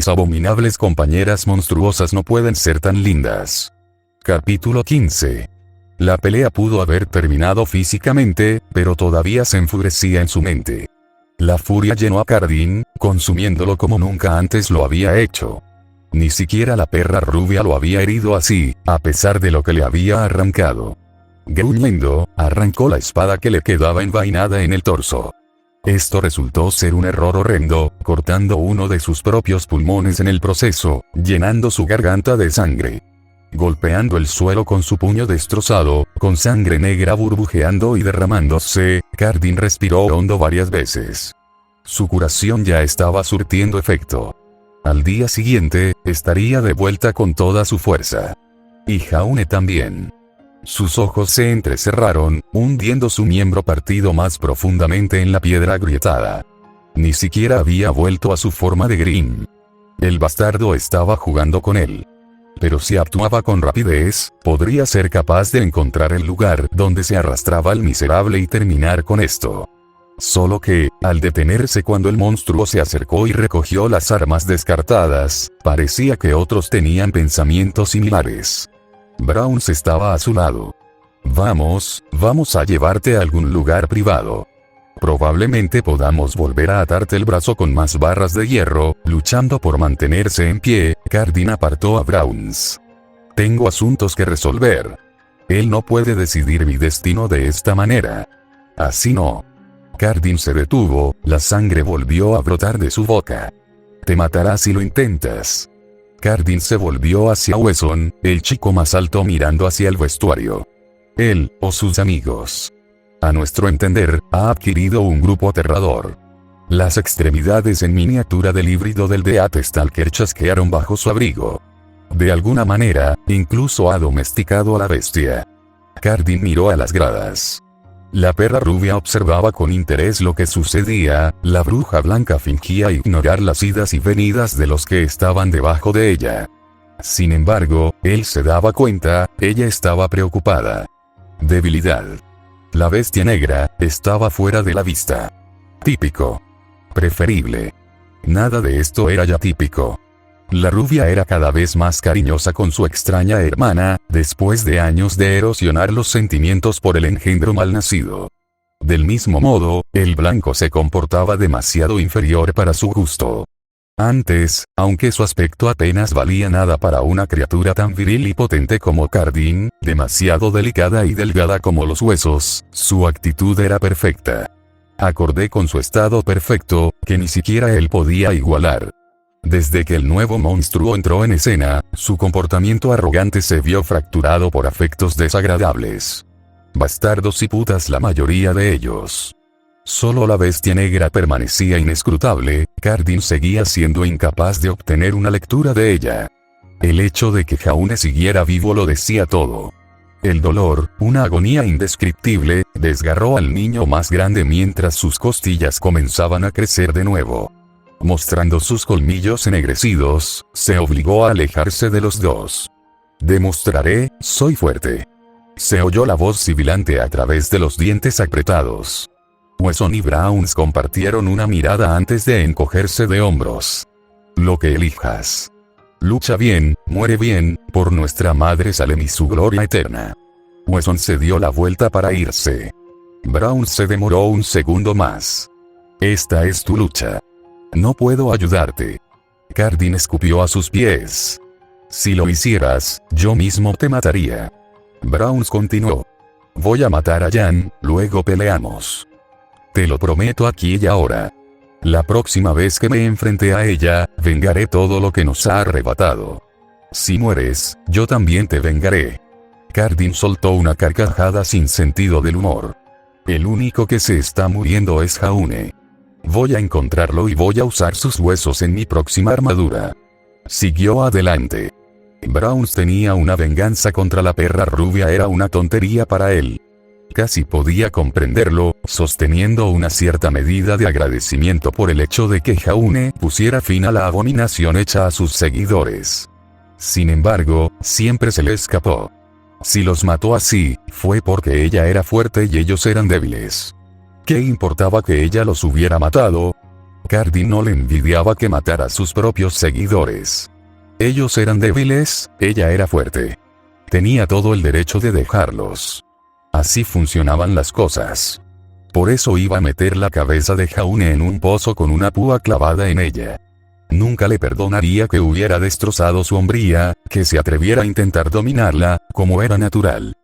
Mis abominables compañeras monstruosas no pueden ser tan lindas. Capítulo 15. La pelea pudo haber terminado físicamente, pero todavía se enfurecía en su mente. La furia llenó a Cardin, consumiéndolo como nunca antes lo había hecho. Ni siquiera la perra rubia lo había herido así, a pesar de lo que le había arrancado. Gruñendo, arrancó la espada que le quedaba envainada en el torso. Esto resultó ser un error horrendo, cortando uno de sus propios pulmones en el proceso, llenando su garganta de sangre. Golpeando el suelo con su puño destrozado, con sangre negra burbujeando y derramándose, Cardin respiró hondo varias veces. Su curación ya estaba surtiendo efecto. Al día siguiente, estaría de vuelta con toda su fuerza. Y Jaune también. Sus ojos se entrecerraron, hundiendo su miembro partido más profundamente en la piedra agrietada. Ni siquiera había vuelto a su forma de Grimm. El bastardo estaba jugando con él. Pero si actuaba con rapidez, podría ser capaz de encontrar el lugar donde se arrastraba el miserable y terminar con esto. Solo que, al detenerse cuando el monstruo se acercó y recogió las armas descartadas, parecía que otros tenían pensamientos similares. Browns estaba a su lado. Vamos a llevarte a algún lugar privado. Probablemente podamos volver a atarte el brazo con más barras de hierro. Luchando por mantenerse en pie, Cardin apartó a Browns. Tengo asuntos que resolver. Él no puede decidir mi destino de esta manera. Así no. Cardin se detuvo, la sangre volvió a brotar de su boca. Te matará si lo intentas. Cardin se volvió hacia Wesson, el chico más alto mirando hacia el vestuario. Él, o sus amigos. A nuestro entender, ha adquirido un grupo aterrador. Las extremidades en miniatura del híbrido del Death Stalker chasquearon bajo su abrigo. De alguna manera, incluso ha domesticado a la bestia. Cardin miró a las gradas. La perra rubia observaba con interés lo que sucedía, la bruja blanca fingía ignorar las idas y venidas de los que estaban debajo de ella. Sin embargo, él se daba cuenta, ella estaba preocupada. Debilidad. La bestia negra estaba fuera de la vista. Típico. Preferible. Nada de esto era ya típico. La rubia era cada vez más cariñosa con su extraña hermana, después de años de erosionar los sentimientos por el engendro malnacido. Del mismo modo, el blanco se comportaba demasiado inferior para su gusto. Antes, aunque su aspecto apenas valía nada para una criatura tan viril y potente como Cardin, demasiado delicada y delgada como los huesos, su actitud era perfecta. Acorde con su estado perfecto, que ni siquiera él podía igualar. Desde que el nuevo monstruo entró en escena, su comportamiento arrogante se vio fracturado por afectos desagradables. Bastardos y putas la mayoría de ellos. Solo la bestia negra permanecía inescrutable, Cardin seguía siendo incapaz de obtener una lectura de ella. El hecho de que Jaune siguiera vivo lo decía todo. El dolor, una agonía indescriptible, desgarró al niño más grande mientras sus costillas comenzaban a crecer de nuevo. Mostrando sus colmillos ennegrecidos, se obligó a alejarse de los dos. Demostraré, soy fuerte. Se oyó la voz sibilante a través de los dientes apretados. Wesson y Browns compartieron una mirada antes de encogerse de hombros. Lo que elijas. Lucha bien, muere bien, por nuestra madre Salem y su gloria eterna. Wesson se dio la vuelta para irse. Browns se demoró un segundo más. Esta es tu lucha. No puedo ayudarte. Cardin escupió a sus pies. Si lo hicieras, yo mismo te mataría. Browns continuó. Voy a matar a Jan, luego peleamos. Te lo prometo aquí y ahora. La próxima vez que me enfrente a ella, vengaré todo lo que nos ha arrebatado. Si mueres, yo también te vengaré. Cardin soltó una carcajada sin sentido del humor. El único que se está muriendo es Jaune. Voy a encontrarlo y voy a usar sus huesos en mi próxima armadura. Siguió adelante. Browns tenía una venganza contra la perra rubia, era una tontería para él. Casi podía comprenderlo, sosteniendo una cierta medida de agradecimiento por el hecho de que Jaune pusiera fin a la abominación hecha a sus seguidores. Sin embargo, siempre se le escapó. Si los mató así, fue porque ella era fuerte y ellos eran débiles. ¿Qué importaba que ella los hubiera matado? Cardin no le envidiaba que matara a sus propios seguidores. Ellos eran débiles, ella era fuerte. Tenía todo el derecho de dejarlos. Así funcionaban las cosas. Por eso iba a meter la cabeza de Jaune en un pozo con una púa clavada en ella. Nunca le perdonaría que hubiera destrozado su hombría, que se atreviera a intentar dominarla, como era natural.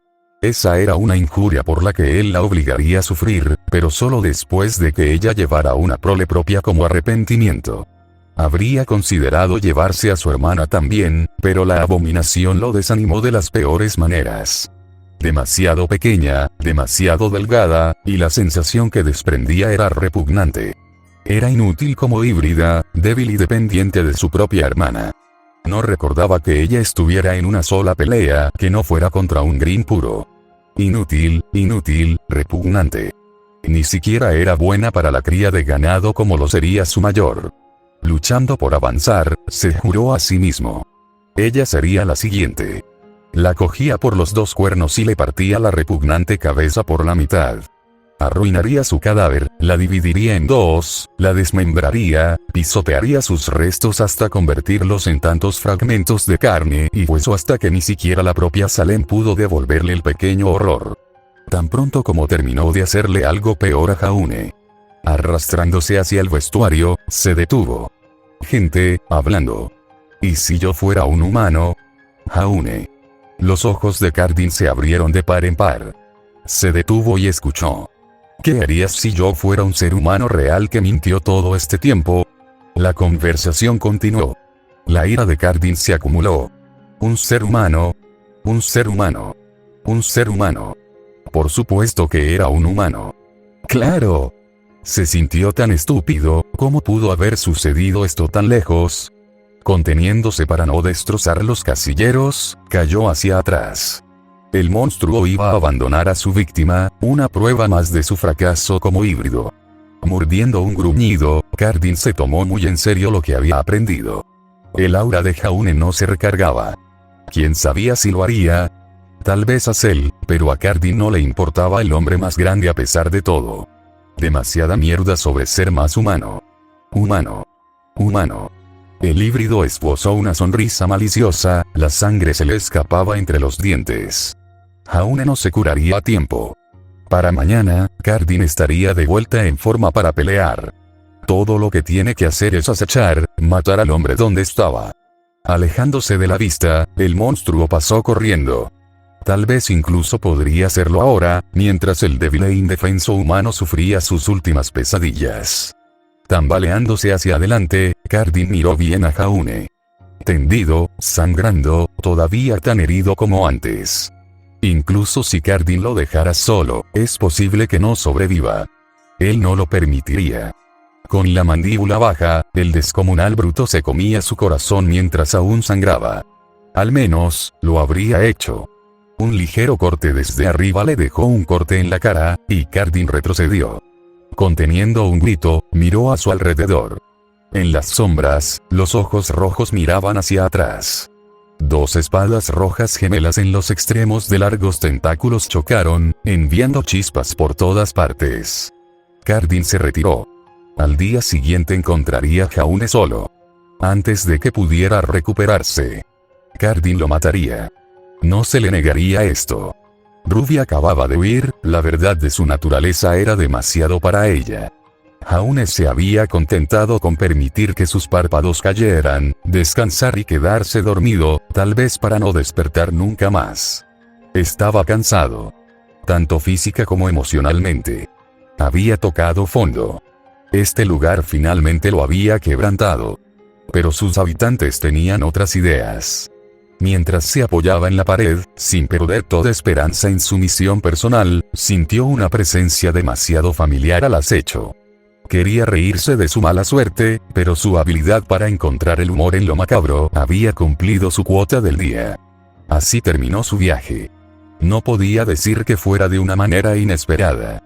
Esa era una injuria por la que él la obligaría a sufrir, pero solo después de que ella llevara una prole propia como arrepentimiento. Habría considerado llevarse a su hermana también, pero la abominación lo desanimó de las peores maneras. Demasiado pequeña, demasiado delgada, y la sensación que desprendía era repugnante. Era inútil como híbrida, débil y dependiente de su propia hermana. No recordaba que ella estuviera en una sola pelea que no fuera contra un Green puro. Inútil, repugnante. Ni siquiera era buena para la cría de ganado como lo sería su mayor. Luchando por avanzar, se juró a sí mismo. Ella sería la siguiente. La cogía por los dos cuernos y le partía la repugnante cabeza por la mitad. Arruinaría su cadáver, la dividiría en dos, la desmembraría, pisotearía sus restos hasta convertirlos en tantos fragmentos de carne y hueso hasta que ni siquiera la propia Salem pudo devolverle el pequeño horror. Tan pronto como terminó de hacerle algo peor a Jaune. Arrastrándose hacia el vestuario, se detuvo. Gente, hablando. ¿Y si yo fuera un humano? Jaune. Los ojos de Cardin se abrieron de par en par. Se detuvo y escuchó. ¿Qué harías si yo fuera un ser humano real que mintió todo este tiempo? La conversación continuó. La ira de Cardin se acumuló. Un ser humano. Un ser humano. Un ser humano. Por supuesto que era un humano. ¡Claro! Se sintió tan estúpido, ¿cómo pudo haber sucedido esto tan lejos? Conteniéndose para no destrozar los casilleros, cayó hacia atrás. El monstruo iba a abandonar a su víctima, una prueba más de su fracaso como híbrido. Mordiendo un gruñido, Cardin se tomó muy en serio lo que había aprendido. El aura de Jaune no se recargaba. ¿Quién sabía si lo haría? Tal vez a Cell, pero a Cardin no le importaba el hombre más grande a pesar de todo. Demasiada mierda sobre ser más humano. Humano. Humano. El híbrido esbozó una sonrisa maliciosa, la sangre se le escapaba entre los dientes. Jaune no se curaría a tiempo. Para mañana, Cardin estaría de vuelta en forma para pelear. Todo lo que tiene que hacer es acechar, matar al hombre donde estaba. Alejándose de la vista, el monstruo pasó corriendo. Tal vez incluso podría hacerlo ahora, mientras el débil e indefenso humano sufría sus últimas pesadillas. Tambaleándose hacia adelante, Cardin miró bien a Jaune. Tendido, sangrando, todavía tan herido como antes. Incluso si Cardin lo dejara solo, es posible que no sobreviva. Él no lo permitiría. Con la mandíbula baja, el descomunal bruto se comía su corazón mientras aún sangraba. Al menos, lo habría hecho. Un ligero corte desde arriba le dejó un corte en la cara, y Cardin retrocedió. Conteniendo un grito, miró a su alrededor. En las sombras, los ojos rojos miraban hacia atrás. Dos espadas rojas gemelas en los extremos de largos tentáculos chocaron, enviando chispas por todas partes. Cardin se retiró. Al día siguiente encontraría a Jaune solo. Antes de que pudiera recuperarse. Cardin lo mataría. No se le negaría esto. Ruby acababa de huir, la verdad de su naturaleza era demasiado para ella. Jaune se había contentado con permitir que sus párpados cayeran, descansar y quedarse dormido, tal vez para no despertar nunca más. Estaba cansado. Tanto física como emocionalmente. Había tocado fondo. Este lugar finalmente lo había quebrantado. Pero sus habitantes tenían otras ideas. Mientras se apoyaba en la pared, sin perder toda esperanza en su misión personal, sintió una presencia demasiado familiar al acecho. Quería reírse de su mala suerte, pero su habilidad para encontrar el humor en lo macabro había cumplido su cuota del día. Así terminó su viaje. No podía decir que fuera de una manera inesperada.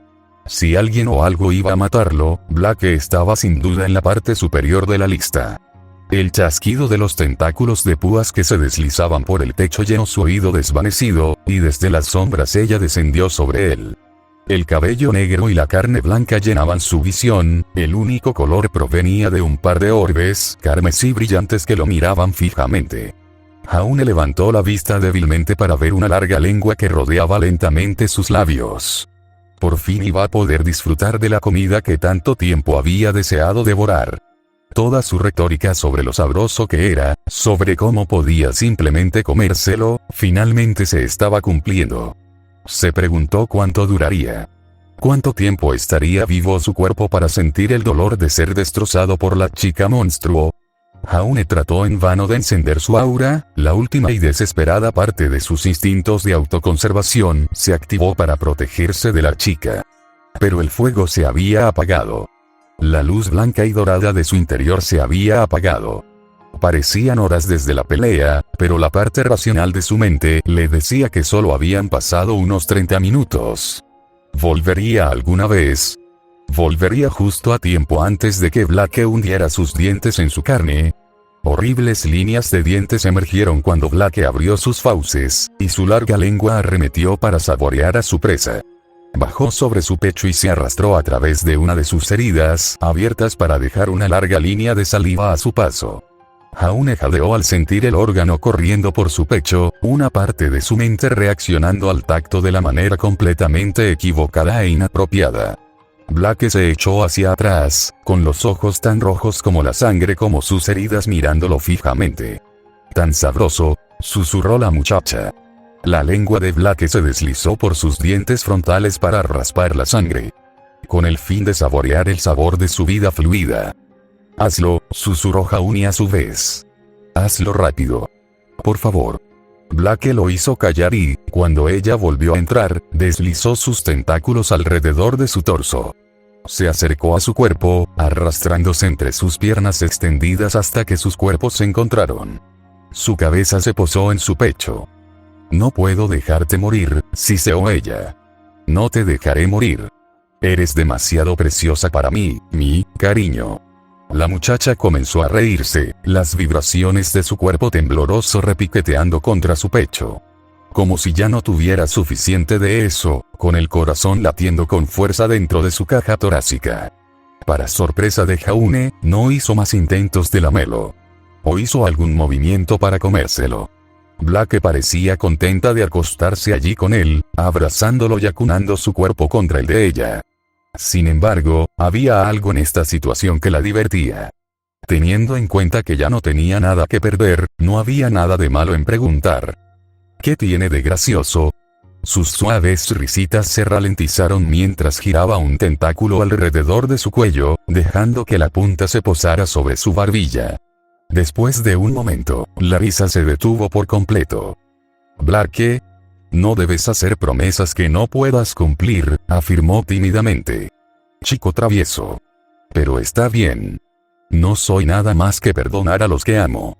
Si alguien o algo iba a matarlo, Blake estaba sin duda en la parte superior de la lista. El chasquido de los tentáculos de púas que se deslizaban por el techo llenó su oído desvanecido, y desde las sombras ella descendió sobre él. El cabello negro y la carne blanca llenaban su visión, el único color provenía de un par de orbes carmesí brillantes que lo miraban fijamente. Jaune levantó la vista débilmente para ver una larga lengua que rodeaba lentamente sus labios. Por fin iba a poder disfrutar de la comida que tanto tiempo había deseado devorar. Toda su retórica sobre lo sabroso que era, sobre cómo podía simplemente comérselo, finalmente se estaba cumpliendo. Se preguntó cuánto duraría. ¿Cuánto tiempo estaría vivo su cuerpo para sentir el dolor de ser destrozado por la chica monstruo? Jaune trató en vano de encender su aura, la última y desesperada parte de sus instintos de autoconservación se activó para protegerse de la chica. Pero el fuego se había apagado. La luz blanca y dorada de su interior se había apagado. Parecían horas desde la pelea, pero la parte racional de su mente le decía que solo habían pasado unos 30 minutos. ¿Volvería alguna vez? ¿Volvería justo a tiempo antes de que Blake hundiera sus dientes en su carne? Horribles líneas de dientes emergieron cuando Blake abrió sus fauces, y su larga lengua arremetió para saborear a su presa. Bajó sobre su pecho y se arrastró a través de una de sus heridas abiertas para dejar una larga línea de saliva a su paso. Jaune jadeó al sentir el órgano corriendo por su pecho, una parte de su mente reaccionando al tacto de la manera completamente equivocada e inapropiada. Blake se echó hacia atrás, con los ojos tan rojos como la sangre como sus heridas mirándolo fijamente. «Tan sabroso», susurró la muchacha. La lengua de Blake se deslizó por sus dientes frontales para raspar la sangre, con el fin de saborear el sabor de su vida fluida. «Hazlo», susurró Jaune a su vez. «Hazlo rápido. Por favor». Blake lo hizo callar y, cuando ella volvió a entrar, deslizó sus tentáculos alrededor de su torso. Se acercó a su cuerpo, arrastrándose entre sus piernas extendidas hasta que sus cuerpos se encontraron. Su cabeza se posó en su pecho. «No puedo dejarte morir», siseó ella. «No te dejaré morir. Eres demasiado preciosa para mí, mi cariño». La muchacha comenzó a reírse, las vibraciones de su cuerpo tembloroso repiqueteando contra su pecho. Como si ya no tuviera suficiente de eso, con el corazón latiendo con fuerza dentro de su caja torácica. Para sorpresa de Jaune, no hizo más intentos de lamerlo. O hizo algún movimiento para comérselo. Blake parecía contenta de acostarse allí con él, abrazándolo y acunando su cuerpo contra el de ella. Sin embargo, había algo en esta situación que la divertía. Teniendo en cuenta que ya no tenía nada que perder, no había nada de malo en preguntar: «¿Qué tiene de gracioso?». Sus suaves risitas se ralentizaron mientras giraba un tentáculo alrededor de su cuello, dejando que la punta se posara sobre su barbilla. Después de un momento, la risa se detuvo por completo. «Blake, no debes hacer promesas que no puedas cumplir», afirmó tímidamente. «Chico travieso. Pero está bien. No soy nada más que perdonar a los que amo.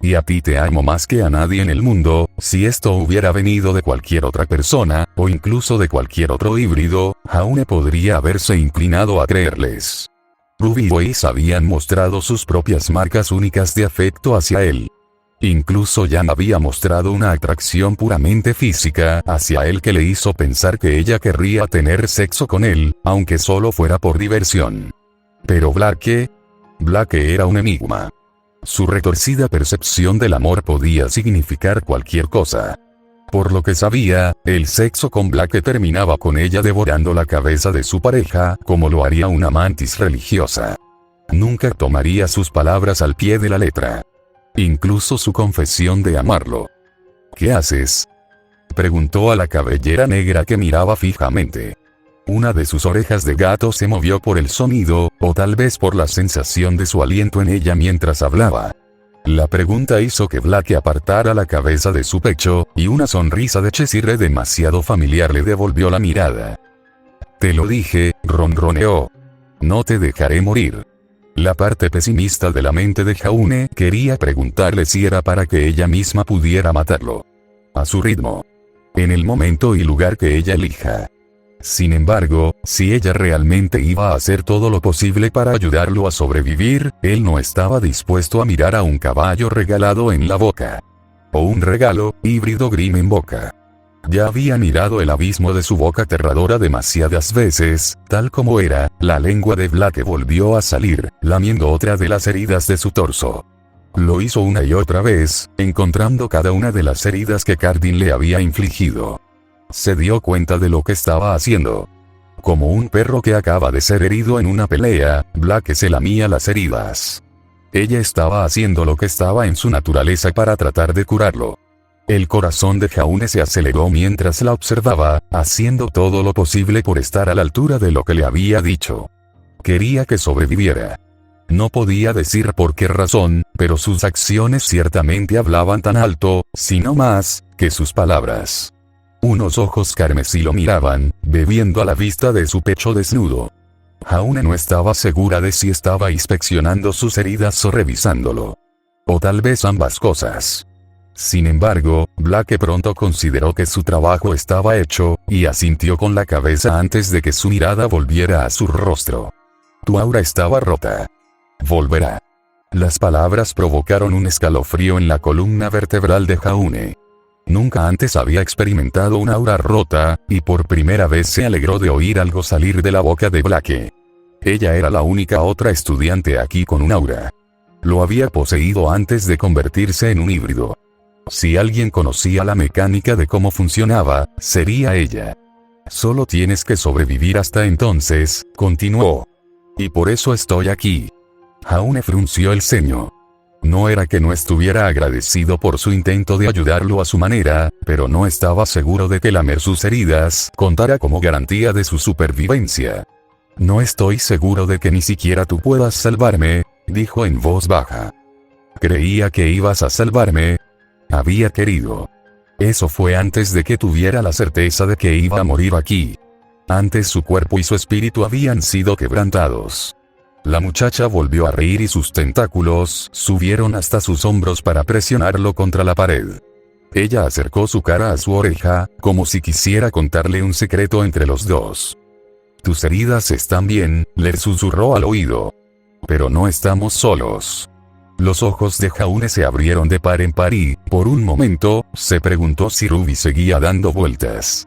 Y a ti te amo más que a nadie en el mundo». Si esto hubiera venido de cualquier otra persona, o incluso de cualquier otro híbrido, Jaune podría haberse inclinado a creerles. Ruby y Weiss habían mostrado sus propias marcas únicas de afecto hacia él. Incluso Jan había mostrado una atracción puramente física hacia él que le hizo pensar que ella querría tener sexo con él, aunque solo fuera por diversión. Pero Blake era un enigma. Su retorcida percepción del amor podía significar cualquier cosa. Por lo que sabía, el sexo con Blake terminaba con ella devorando la cabeza de su pareja, como lo haría una mantis religiosa. Nunca tomaría sus palabras al pie de la letra. Incluso su confesión de amarlo. «¿Qué haces?», preguntó a la cabellera negra que miraba fijamente. Una de sus orejas de gato se movió por el sonido, o tal vez por la sensación de su aliento en ella mientras hablaba. La pregunta hizo que Blake apartara la cabeza de su pecho, y una sonrisa de Cheshire demasiado familiar le devolvió la mirada. «Te lo dije», ronroneó. «No te dejaré morir». La parte pesimista de la mente de Jaune quería preguntarle si era para que ella misma pudiera matarlo. A su ritmo. En el momento y lugar que ella elija. Sin embargo, si ella realmente iba a hacer todo lo posible para ayudarlo a sobrevivir, él no estaba dispuesto a mirar a un caballo regalado en la boca. O un regalo híbrido Grimm en boca. Ya había mirado el abismo de su boca aterradora demasiadas veces, tal como era, la lengua de Blake volvió a salir, lamiendo otra de las heridas de su torso. Lo hizo una y otra vez, encontrando cada una de las heridas que Cardin le había infligido. Se dio cuenta de lo que estaba haciendo. Como un perro que acaba de ser herido en una pelea, Blake se lamía las heridas. Ella estaba haciendo lo que estaba en su naturaleza para tratar de curarlo. El corazón de Jaune se aceleró mientras la observaba, haciendo todo lo posible por estar a la altura de lo que le había dicho. Quería que sobreviviera. No podía decir por qué razón, pero sus acciones ciertamente hablaban tan alto, si no más, que sus palabras. Unos ojos carmesí lo miraban, bebiendo a la vista de su pecho desnudo. Jaune no estaba segura de si estaba inspeccionando sus heridas o revisándolo. O tal vez ambas cosas. Sin embargo, Blake pronto consideró que su trabajo estaba hecho, y asintió con la cabeza antes de que su mirada volviera a su rostro. Tu aura estaba rota. Volverá. Las palabras provocaron un escalofrío en la columna vertebral de Jaune. Nunca antes había experimentado una aura rota, y por primera vez se alegró de oír algo salir de la boca de Blake. Ella era la única otra estudiante aquí con un aura. Lo había poseído antes de convertirse en un híbrido. Si alguien conocía la mecánica de cómo funcionaba, sería ella. Solo tienes que sobrevivir hasta entonces, continuó. Y por eso estoy aquí. Jaune frunció el ceño. No era que no estuviera agradecido por su intento de ayudarlo a su manera, pero no estaba seguro de que lamer sus heridas contara como garantía de su supervivencia. No estoy seguro de que ni siquiera tú puedas salvarme, dijo en voz baja. Creía que ibas a salvarme. Había querido. Eso fue antes de que tuviera la certeza de que iba a morir aquí. Antes su cuerpo y su espíritu habían sido quebrantados. La muchacha volvió a reír y sus tentáculos subieron hasta sus hombros para presionarlo contra la pared. Ella acercó su cara a su oreja, como si quisiera contarle un secreto entre los dos. Tus heridas están bien, le susurró al oído. Pero no estamos solos. Los ojos de Jaune se abrieron de par en par y, por un momento, se preguntó si Ruby seguía dando vueltas.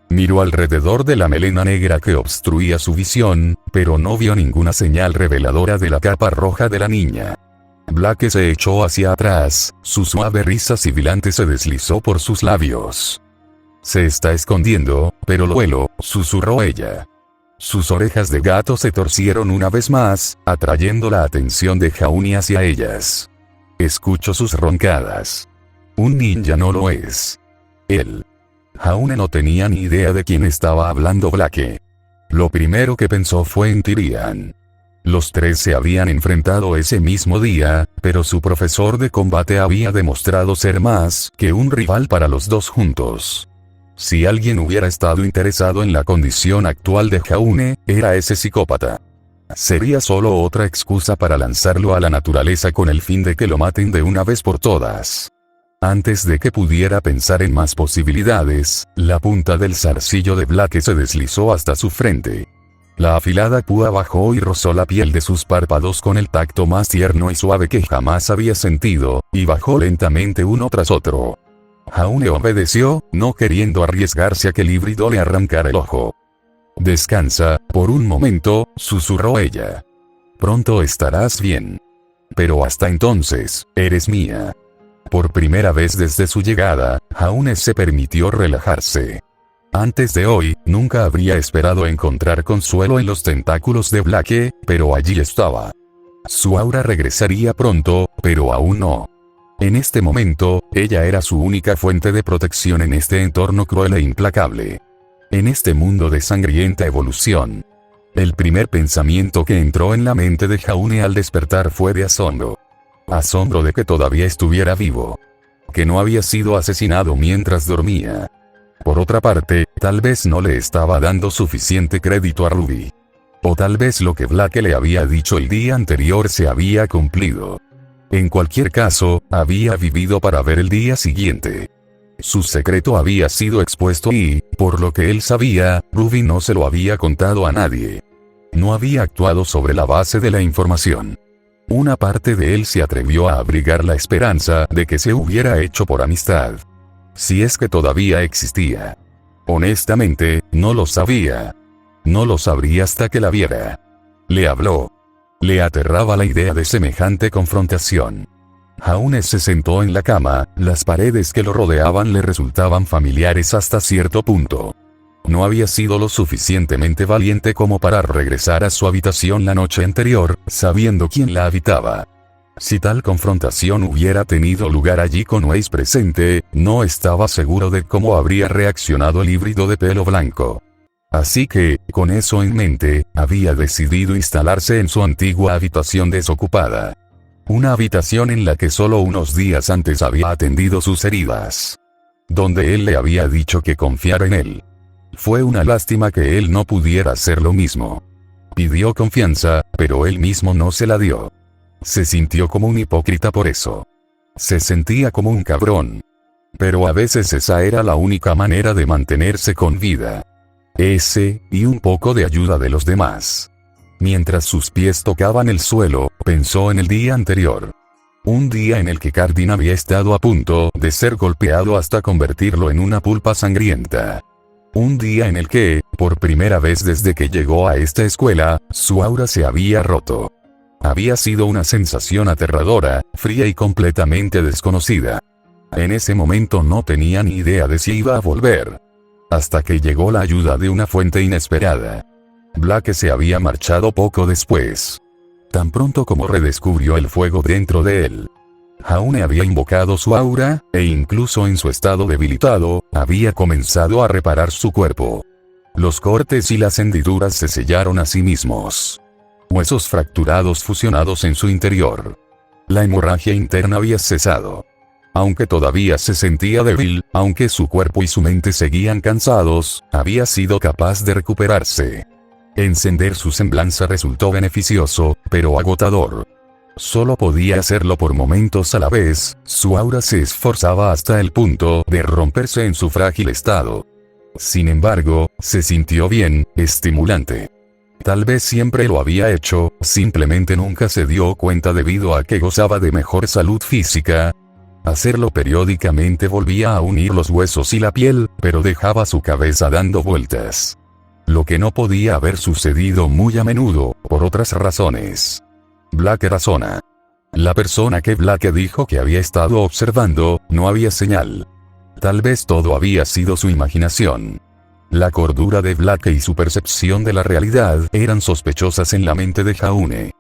Miró alrededor de la melena negra que obstruía su visión, pero no vio ninguna señal reveladora de la capa roja de la niña. Blake se echó hacia atrás, su suave risa sibilante se deslizó por sus labios. Se está escondiendo, pero lo huelo, susurró ella. Sus orejas de gato se torcieron una vez más, atrayendo la atención de Jaune hacia ellas. Escucho sus roncadas. Un ninja no lo es. Él. Jaune no tenía ni idea de quién estaba hablando Blake. Lo primero que pensó fue en Tyrian. Los tres se habían enfrentado ese mismo día, pero su profesor de combate había demostrado ser más que un rival para los dos juntos. Si alguien hubiera estado interesado en la condición actual de Jaune, era ese psicópata. Sería solo otra excusa para lanzarlo a la naturaleza con el fin de que lo maten de una vez por todas. Antes de que pudiera pensar en más posibilidades, la punta del zarcillo de Blake se deslizó hasta su frente. La afilada púa bajó y rozó la piel de sus párpados con el tacto más tierno y suave que jamás había sentido, y bajó lentamente uno tras otro. Jaune obedeció, no queriendo arriesgarse a que el híbrido le arrancara el ojo. Descansa, por un momento, susurró ella. Pronto estarás bien. Pero hasta entonces, eres mía. Por primera vez desde su llegada, Jaune se permitió relajarse. Antes de hoy, nunca habría esperado encontrar consuelo en los tentáculos de Blake, pero allí estaba. Su aura regresaría pronto, pero aún no. En este momento, ella era su única fuente de protección en este entorno cruel e implacable. En este mundo de sangrienta evolución. El primer pensamiento que entró en la mente de Jaune al despertar fue de asombro. Asombro de que todavía estuviera vivo. Que no había sido asesinado mientras dormía. Por otra parte, tal vez no le estaba dando suficiente crédito a Ruby. O tal vez lo que Blake le había dicho el día anterior se había cumplido. En cualquier caso, había vivido para ver el día siguiente. Su secreto había sido expuesto y, por lo que él sabía, Ruby no se lo había contado a nadie. No había actuado sobre la base de la información. Una parte de él se atrevió a abrigar la esperanza de que se hubiera hecho por amistad. Si es que todavía existía. Honestamente, no lo sabía. No lo sabría hasta que la viera. Le habló. Le aterraba la idea de semejante confrontación. Jaune se sentó en la cama, las paredes que lo rodeaban le resultaban familiares hasta cierto punto. No había sido lo suficientemente valiente como para regresar a su habitación la noche anterior, sabiendo quién la habitaba. Si tal confrontación hubiera tenido lugar allí con Weiss presente, no estaba seguro de cómo habría reaccionado el híbrido de pelo blanco. Así que, con eso en mente, había decidido instalarse en su antigua habitación desocupada. Una habitación en la que solo unos días antes había atendido sus heridas. Donde él le había dicho que confiara en él. Fue una lástima que él no pudiera hacer lo mismo. Pidió confianza, pero él mismo no se la dio. Se sintió como un hipócrita por eso. Se sentía como un cabrón. Pero a veces esa era la única manera de mantenerse con vida. Ese, y un poco de ayuda de los demás. Mientras sus pies tocaban el suelo, pensó en el día anterior. Un día en el que Cardin había estado a punto de ser golpeado hasta convertirlo en una pulpa sangrienta. Un día en el que, por primera vez desde que llegó a esta escuela, su aura se había roto. Había sido una sensación aterradora, fría y completamente desconocida. En ese momento no tenía ni idea de si iba a volver. Hasta que llegó la ayuda de una fuente inesperada. Blake se había marchado poco después. Tan pronto como redescubrió el fuego dentro de él. Jaune había invocado su aura, e incluso en su estado debilitado, había comenzado a reparar su cuerpo. Los cortes y las hendiduras se sellaron a sí mismos. Huesos fracturados fusionados en su interior. La hemorragia interna había cesado. Aunque todavía se sentía débil, aunque su cuerpo y su mente seguían cansados, había sido capaz de recuperarse. Encender su semblanza resultó beneficioso, pero agotador. Solo podía hacerlo por momentos a la vez, su aura se esforzaba hasta el punto de romperse en su frágil estado. Sin embargo, se sintió bien, estimulante. Tal vez siempre lo había hecho, simplemente nunca se dio cuenta debido a que gozaba de mejor salud física. Hacerlo periódicamente volvía a unir los huesos y la piel, pero dejaba su cabeza dando vueltas. Lo que no podía haber sucedido muy a menudo, por otras razones. Blake razona. La persona que Blake dijo que había estado observando, no había señal. Tal vez todo había sido su imaginación. La cordura de Blake y su percepción de la realidad eran sospechosas en la mente de Jaune.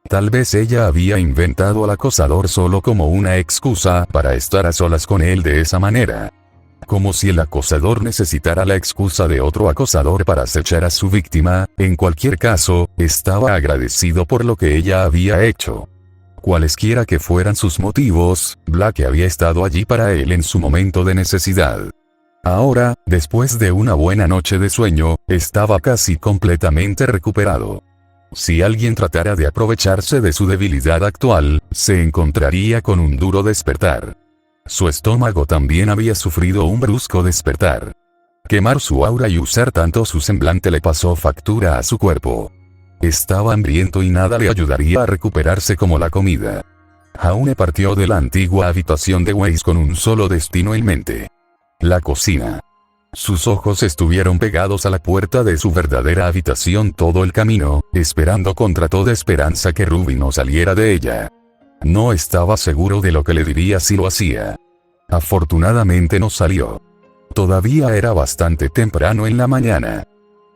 Tal vez ella había inventado al acosador solo como una excusa para estar a solas con él de esa manera. Como si el acosador necesitara la excusa de otro acosador para acechar a su víctima, en cualquier caso, estaba agradecido por lo que ella había hecho. Cualesquiera que fueran sus motivos, Blake había estado allí para él en su momento de necesidad. Ahora, después de una buena noche de sueño, estaba casi completamente recuperado. Si alguien tratara de aprovecharse de su debilidad actual, se encontraría con un duro despertar. Su estómago también había sufrido un brusco despertar. Quemar su aura y usar tanto su semblante le pasó factura a su cuerpo. Estaba hambriento y nada le ayudaría a recuperarse como la comida. Jaune partió de la antigua habitación de Weiss con un solo destino en mente. La cocina. Sus ojos estuvieron pegados a la puerta de su verdadera habitación todo el camino, esperando contra toda esperanza que Ruby no saliera de ella. No estaba seguro de lo que le diría si lo hacía. Afortunadamente no salió. Todavía era bastante temprano en la mañana.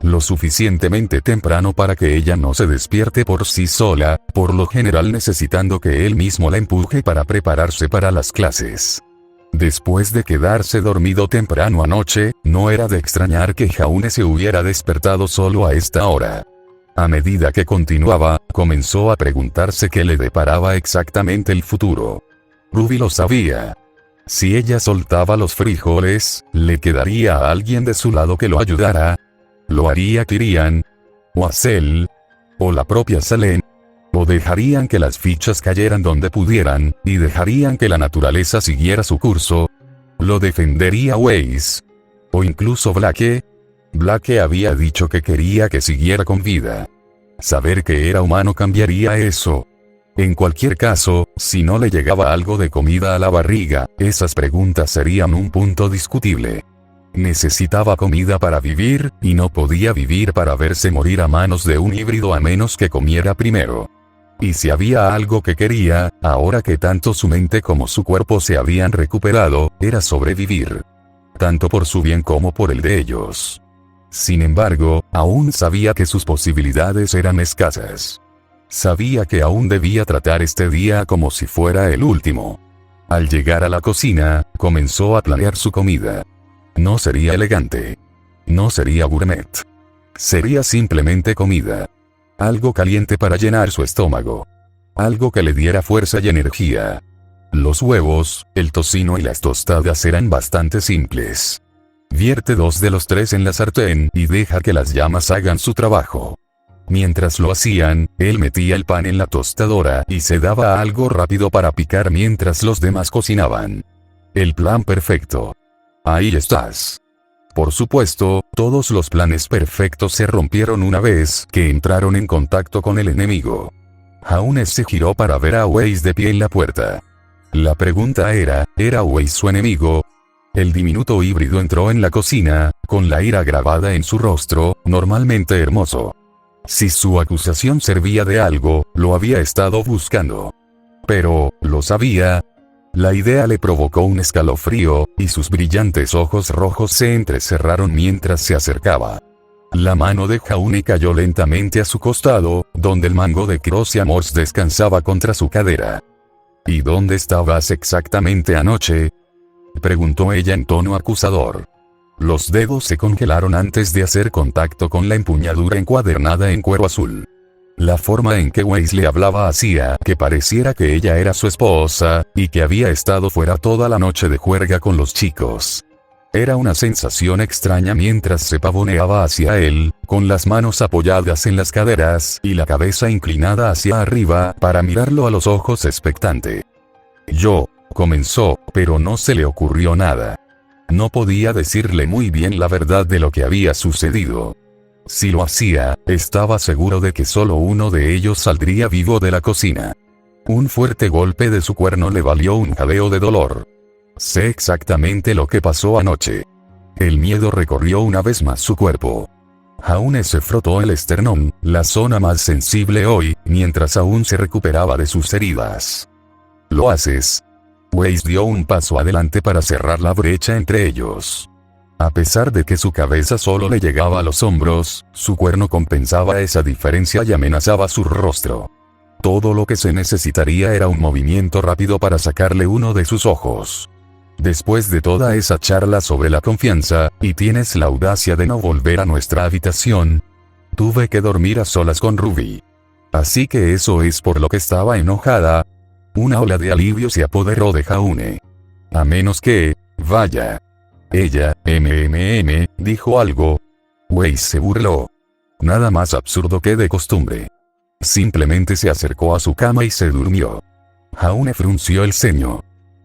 Lo suficientemente temprano para que ella no se despierte por sí sola, por lo general necesitando que él mismo la empuje para prepararse para las clases. Después de quedarse dormido temprano anoche, no era de extrañar que Jaune se hubiera despertado solo a esta hora. A medida que continuaba, comenzó a preguntarse qué le deparaba exactamente el futuro. Ruby lo sabía. Si ella soltaba los frijoles, ¿le quedaría a alguien de su lado que lo ayudara? ¿Lo haría Tyrian? ¿O Azel? ¿O la propia Selene? ¿O dejarían que las fichas cayeran donde pudieran, y dejarían que la naturaleza siguiera su curso? ¿Lo defendería Weiss? ¿O incluso Blake? Blake había dicho que quería que siguiera con vida. Saber que era humano cambiaría eso. En cualquier caso, si no le llegaba algo de comida a la barriga, esas preguntas serían un punto discutible. Necesitaba comida para vivir, y no podía vivir para verse morir a manos de un híbrido a menos que comiera primero. Y si había algo que quería, ahora que tanto su mente como su cuerpo se habían recuperado, era sobrevivir. Tanto por su bien como por el de ellos. Sin embargo, aún sabía que sus posibilidades eran escasas. Sabía que aún debía tratar este día como si fuera el último. Al llegar a la cocina, comenzó a planear su comida. No sería elegante. No sería gourmet. Sería simplemente comida. Algo caliente para llenar su estómago. Algo que le diera fuerza y energía. Los huevos, el tocino y las tostadas eran bastante simples. Vierte 2 de los 3 en la sartén y deja que las llamas hagan su trabajo. Mientras lo hacían, él metía el pan en la tostadora y se daba algo rápido para picar mientras los demás cocinaban. El plan perfecto. Ahí estás. Por supuesto, todos los planes perfectos se rompieron una vez que entraron en contacto con el enemigo. Jaune se giró para ver a Weiss de pie en la puerta. La pregunta ¿era Weiss su enemigo? El diminuto híbrido entró en la cocina, con la ira grabada en su rostro, normalmente hermoso. Si su acusación servía de algo, lo había estado buscando. Pero, ¿lo sabía? La idea le provocó un escalofrío, y sus brillantes ojos rojos se entrecerraron mientras se acercaba. La mano de Jaune cayó lentamente a su costado, donde el mango de Crocia Morse descansaba contra su cadera. ¿Y dónde estabas exactamente anoche?, preguntó ella en tono acusador. Los dedos se congelaron antes de hacer contacto con la empuñadura encuadernada en cuero azul. La forma en que Weiss le hablaba hacía que pareciera que ella era su esposa, y que había estado fuera toda la noche de juerga con los chicos. Era una sensación extraña mientras se pavoneaba hacia él, con las manos apoyadas en las caderas y la cabeza inclinada hacia arriba para mirarlo a los ojos expectante. Comenzó, pero no se le ocurrió nada. No podía decirle muy bien la verdad de lo que había sucedido. Si lo hacía, estaba seguro de que solo uno de ellos saldría vivo de la cocina. Un fuerte golpe de su cuerno le valió un jadeo de dolor. Sé exactamente lo que pasó anoche. El miedo recorrió una vez más su cuerpo. Jaune se frotó el esternón, la zona más sensible hoy, mientras aún se recuperaba de sus heridas. ¿Lo haces? Weiss dio un paso adelante para cerrar la brecha entre ellos. A pesar de que su cabeza solo le llegaba a los hombros, su cuerno compensaba esa diferencia y amenazaba su rostro. Todo lo que se necesitaría era un movimiento rápido para sacarle uno de sus ojos. Después de toda esa charla sobre la confianza, y tienes la audacia de no volver a nuestra habitación. Tuve que dormir a solas con Ruby. Así que eso es por lo que estaba enojada. Una ola de alivio se apoderó de Jaune. A menos que, vaya. Ella, dijo algo. Weiss se burló. Nada más absurdo que de costumbre. Simplemente se acercó a su cama y se durmió. Jaune frunció el ceño.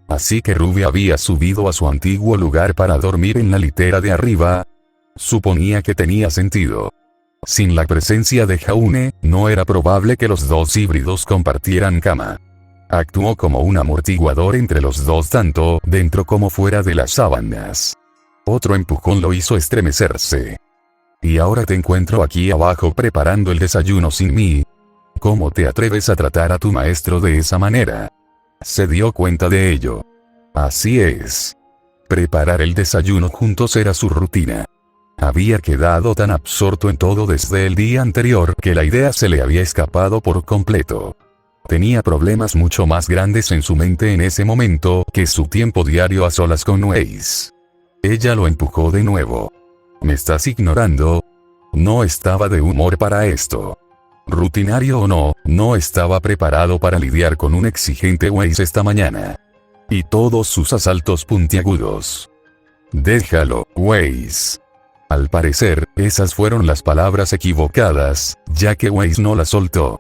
Así que Ruby había subido a su antiguo lugar para dormir en la litera de arriba. Suponía que tenía sentido. Sin la presencia de Jaune, no era probable que los dos híbridos compartieran cama. Actuó como un amortiguador entre los dos tanto dentro como fuera de las sábanas. Otro empujón lo hizo estremecerse. Y ahora te encuentro aquí abajo preparando el desayuno sin mí. ¿Cómo te atreves a tratar a tu maestro de esa manera? Se dio cuenta de ello. Así es. Preparar el desayuno juntos era su rutina. Había quedado tan absorto en todo desde el día anterior que la idea se le había escapado por completo. Tenía problemas mucho más grandes en su mente en ese momento que su tiempo diario a solas con Weiss. Ella lo empujó de nuevo. ¿Me estás ignorando? No estaba de humor para esto. Rutinario o no, no estaba preparado para lidiar con un exigente Weiss esta mañana. Y todos sus asaltos puntiagudos. Déjalo, Weiss. Al parecer, esas fueron las palabras equivocadas, ya que Weiss no las soltó.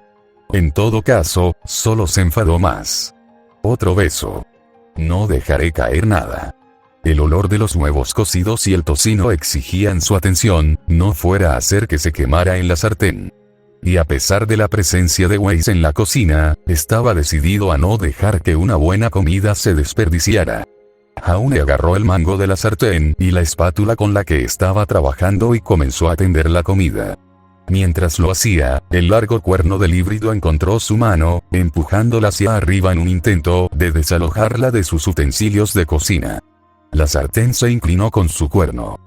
En todo caso, solo se enfadó más. Otro beso. No dejaré caer nada. El olor de los huevos cocidos y el tocino exigían su atención, no fuera a hacer que se quemara en la sartén. Y a pesar de la presencia de Weiss en la cocina, estaba decidido a no dejar que una buena comida se desperdiciara. Jaune agarró el mango de la sartén y la espátula con la que estaba trabajando y comenzó a tender la comida. Mientras lo hacía, el largo cuerno del híbrido encontró su mano, empujándola hacia arriba en un intento de desalojarla de sus utensilios de cocina. La sartén se inclinó con su cuerno.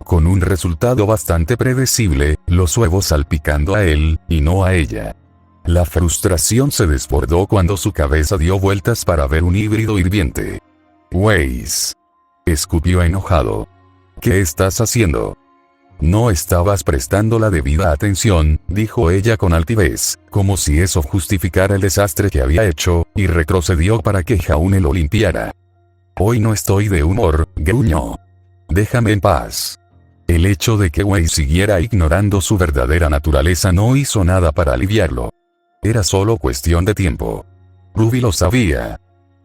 Con un resultado bastante predecible, los huevos salpicando a él, y no a ella. La frustración se desbordó cuando su cabeza dio vueltas para ver un híbrido hirviente. «Weiss», escupió enojado. «¿Qué estás haciendo?» «No estabas prestando la debida atención», dijo ella con altivez, como si eso justificara el desastre que había hecho, y retrocedió para que Jaune lo limpiara. «Hoy no estoy de humor», gruñó. «Déjame en paz». El hecho de que Weiss siguiera ignorando su verdadera naturaleza no hizo nada para aliviarlo. Era solo cuestión de tiempo. Ruby lo sabía.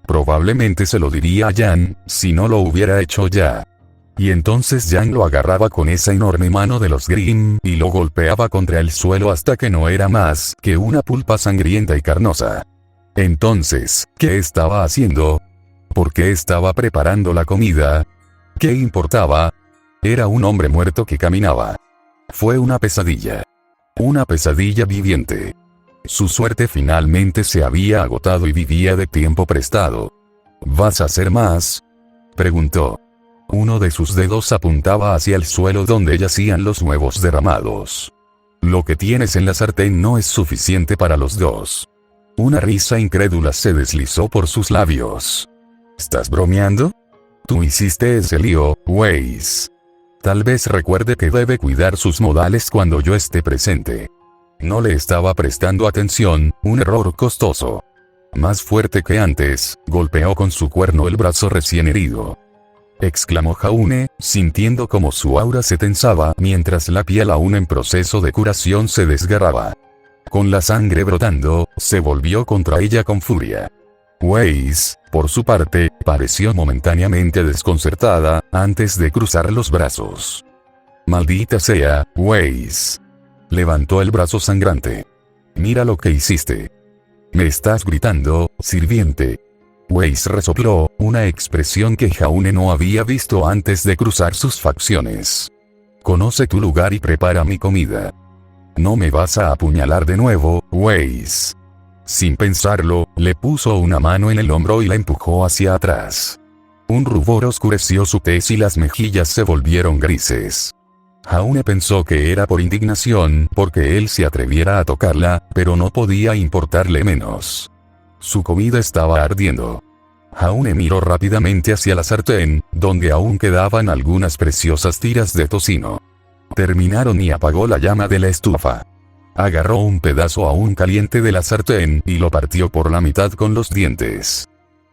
Probablemente se lo diría a Jan, si no lo hubiera hecho ya. Y entonces Jan lo agarraba con esa enorme mano de los Grimm y lo golpeaba contra el suelo hasta que no era más que una pulpa sangrienta y carnosa. Entonces, ¿qué estaba haciendo? ¿Por qué estaba preparando la comida? ¿Qué importaba? Era un hombre muerto que caminaba. Fue una pesadilla. Una pesadilla viviente. Su suerte finalmente se había agotado y vivía de tiempo prestado. ¿Vas a hacer más?, preguntó. Uno de sus dedos apuntaba hacia el suelo donde yacían los huevos derramados. Lo que tienes en la sartén no es suficiente para los dos. Una risa incrédula se deslizó por sus labios. ¿Estás bromeando? Tú hiciste ese lío, Weiss. Tal vez recuerde que debe cuidar sus modales cuando yo esté presente. No le estaba prestando atención, un error costoso. Más fuerte que antes, golpeó con su cuerno el brazo recién herido. Exclamó Jaune, sintiendo como su aura se tensaba mientras la piel aún en proceso de curación se desgarraba. Con la sangre brotando, se volvió contra ella con furia. Weiss, por su parte, pareció momentáneamente desconcertada, antes de cruzar los brazos. «Maldita sea, Weiss». Levantó el brazo sangrante. «Mira lo que hiciste». «¿Me estás gritando, sirviente?». Weiss resopló, una expresión que Jaune no había visto antes de cruzar sus facciones. «Conoce tu lugar y prepara mi comida. No me vas a apuñalar de nuevo, Weiss». Sin pensarlo, le puso una mano en el hombro y la empujó hacia atrás. Un rubor oscureció su tez y las mejillas se volvieron grises. Jaune pensó que era por indignación porque él se atreviera a tocarla, pero no podía importarle menos. Su comida estaba ardiendo. Jaune miró rápidamente hacia la sartén, donde aún quedaban algunas preciosas tiras de tocino. Terminaron y apagó la llama de la estufa. Agarró un pedazo aún caliente de la sartén y lo partió por la mitad con los dientes.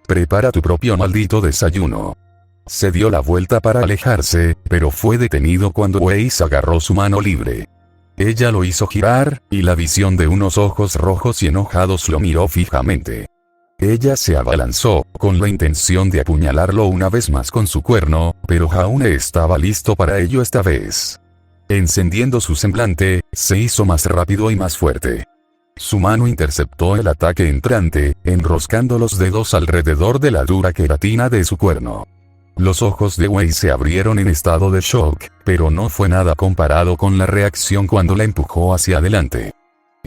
«Prepara tu propio maldito desayuno». Se dio la vuelta para alejarse, pero fue detenido cuando Weiss agarró su mano libre. Ella lo hizo girar, y la visión de unos ojos rojos y enojados lo miró fijamente. Ella se abalanzó, con la intención de apuñalarlo una vez más con su cuerno, pero Jaune estaba listo para ello esta vez. Encendiendo su semblante, se hizo más rápido y más fuerte. Su mano interceptó el ataque entrante, enroscando los dedos alrededor de la dura queratina de su cuerno. Los ojos de Weiss se abrieron en estado de shock, pero no fue nada comparado con la reacción cuando la empujó hacia adelante.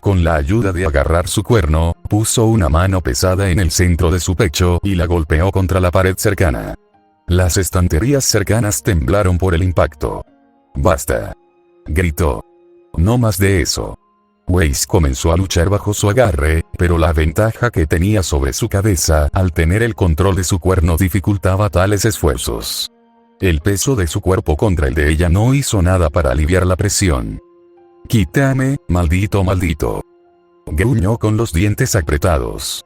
Con la ayuda de agarrar su cuerno, puso una mano pesada en el centro de su pecho y la golpeó contra la pared cercana. Las estanterías cercanas temblaron por el impacto. «Basta», gritó. «No más de eso». Weiss comenzó a luchar bajo su agarre, pero la ventaja que tenía sobre su cabeza al tener el control de su cuerno dificultaba tales esfuerzos. El peso de su cuerpo contra el de ella no hizo nada para aliviar la presión. «Quítame, maldito maldito», gruñó con los dientes apretados.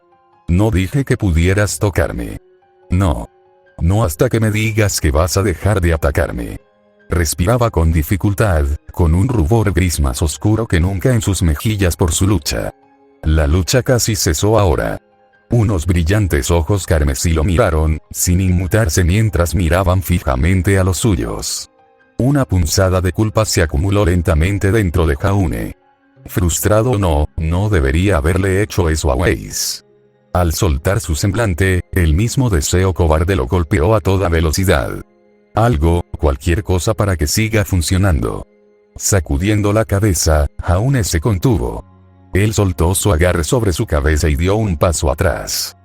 «No dije que pudieras tocarme. No. No hasta que me digas que vas a dejar de atacarme». Respiraba con dificultad, con un rubor gris más oscuro que nunca en sus mejillas por su lucha. La lucha casi cesó ahora. Unos brillantes ojos carmesí lo miraron, sin inmutarse mientras miraban fijamente a los suyos. Una punzada de culpa se acumuló lentamente dentro de Jaune. Frustrado o no, no debería haberle hecho eso a Weiss. Al soltar su semblante, el mismo deseo cobarde lo golpeó a toda velocidad. Algo, cualquier cosa para que siga funcionando. Sacudiendo la cabeza, Jaune se contuvo. Él soltó su agarre sobre su cabeza y dio un paso atrás.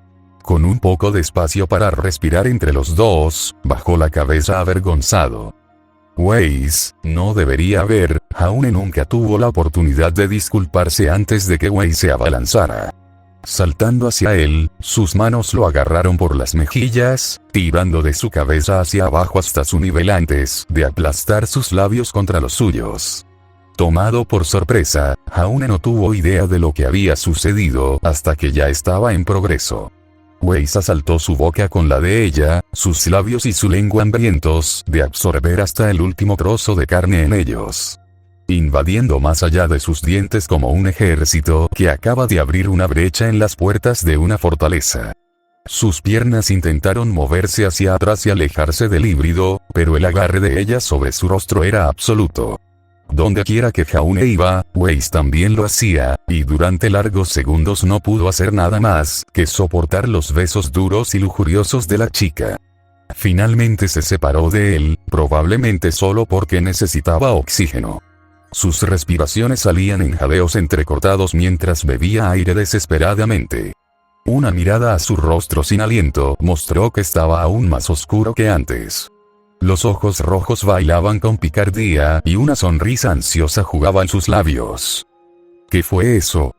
Con un poco de espacio para respirar entre los dos, bajó la cabeza avergonzado. Weiss, no debería haber, Jaune nunca tuvo la oportunidad de disculparse antes de que Weiss se abalanzara. Saltando hacia él, sus manos lo agarraron por las mejillas, tirando de su cabeza hacia abajo hasta su nivel antes de aplastar sus labios contra los suyos. Tomado por sorpresa, Jaune no tuvo idea de lo que había sucedido hasta que ya estaba en progreso. Weiss asaltó su boca con la de ella, sus labios y su lengua hambrientos de absorber hasta el último trozo de carne en ellos. Invadiendo más allá de sus dientes como un ejército que acaba de abrir una brecha en las puertas de una fortaleza. Sus piernas intentaron moverse hacia atrás y alejarse del híbrido, pero el agarre de ella sobre su rostro era absoluto. Donde quiera que Jaune iba, Weiss también lo hacía, y durante largos segundos no pudo hacer nada más que soportar los besos duros y lujuriosos de la chica. Finalmente se separó de él, probablemente solo porque necesitaba oxígeno. Sus respiraciones salían en jadeos entrecortados mientras bebía aire desesperadamente. Una mirada a su rostro sin aliento mostró que estaba aún más oscuro que antes. Los ojos rojos bailaban con picardía y una sonrisa ansiosa jugaba en sus labios. ¿Qué fue eso?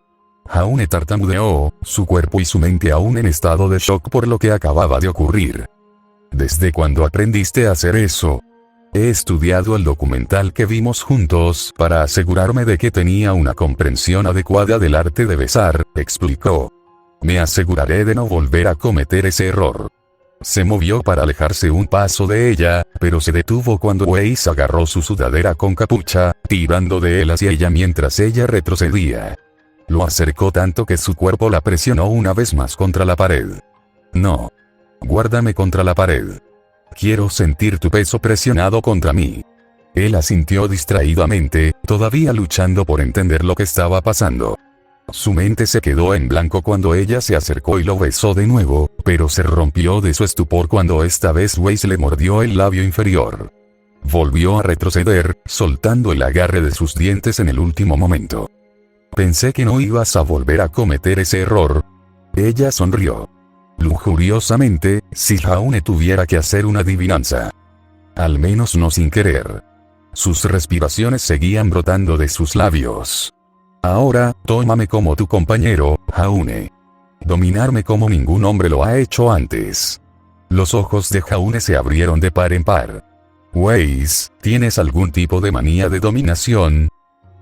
Jaune tartamudeó, su cuerpo y su mente aún en estado de shock por lo que acababa de ocurrir. ¿Desde cuándo aprendiste a hacer eso? He estudiado el documental que vimos juntos para asegurarme de que tenía una comprensión adecuada del arte de besar, explicó. Me aseguraré de no volver a cometer ese error. Se movió para alejarse un paso de ella, pero se detuvo cuando Weiss agarró su sudadera con capucha, tirando de él hacia ella mientras ella retrocedía. Lo acercó tanto que su cuerpo la presionó una vez más contra la pared. No. Guárdame contra la pared. Quiero sentir tu peso presionado contra mí. Él asintió distraídamente, todavía luchando por entender lo que estaba pasando. Su mente se quedó en blanco cuando ella se acercó y lo besó de nuevo, pero se rompió de su estupor cuando esta vez Weiss le mordió el labio inferior. Volvió a retroceder, soltando el agarre de sus dientes en el último momento. Pensé que no ibas a volver a cometer ese error. Ella sonrió. Lujuriosamente, si Jaune tuviera que hacer una adivinanza. Al menos no sin querer. Sus respiraciones seguían brotando de sus labios. Ahora, tómame como tu compañero, Jaune. Dominarme como ningún hombre lo ha hecho antes. Los ojos de Jaune se abrieron de par en par. Weiss, ¿tienes algún tipo de manía de dominación?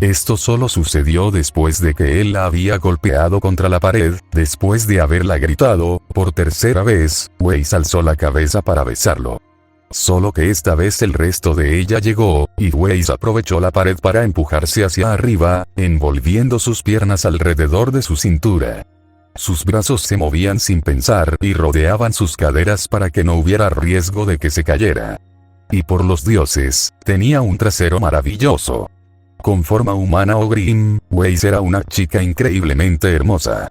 Esto solo sucedió después de que él la había golpeado contra la pared, después de haberla gritado, por tercera vez, Weiss alzó la cabeza para besarlo. Solo que esta vez el resto de ella llegó, y Weiss aprovechó la pared para empujarse hacia arriba, envolviendo sus piernas alrededor de su cintura. Sus brazos se movían sin pensar y rodeaban sus caderas para que no hubiera riesgo de que se cayera. Y por los dioses, tenía un trasero maravilloso. Con forma humana o grim, Weiss era una chica increíblemente hermosa.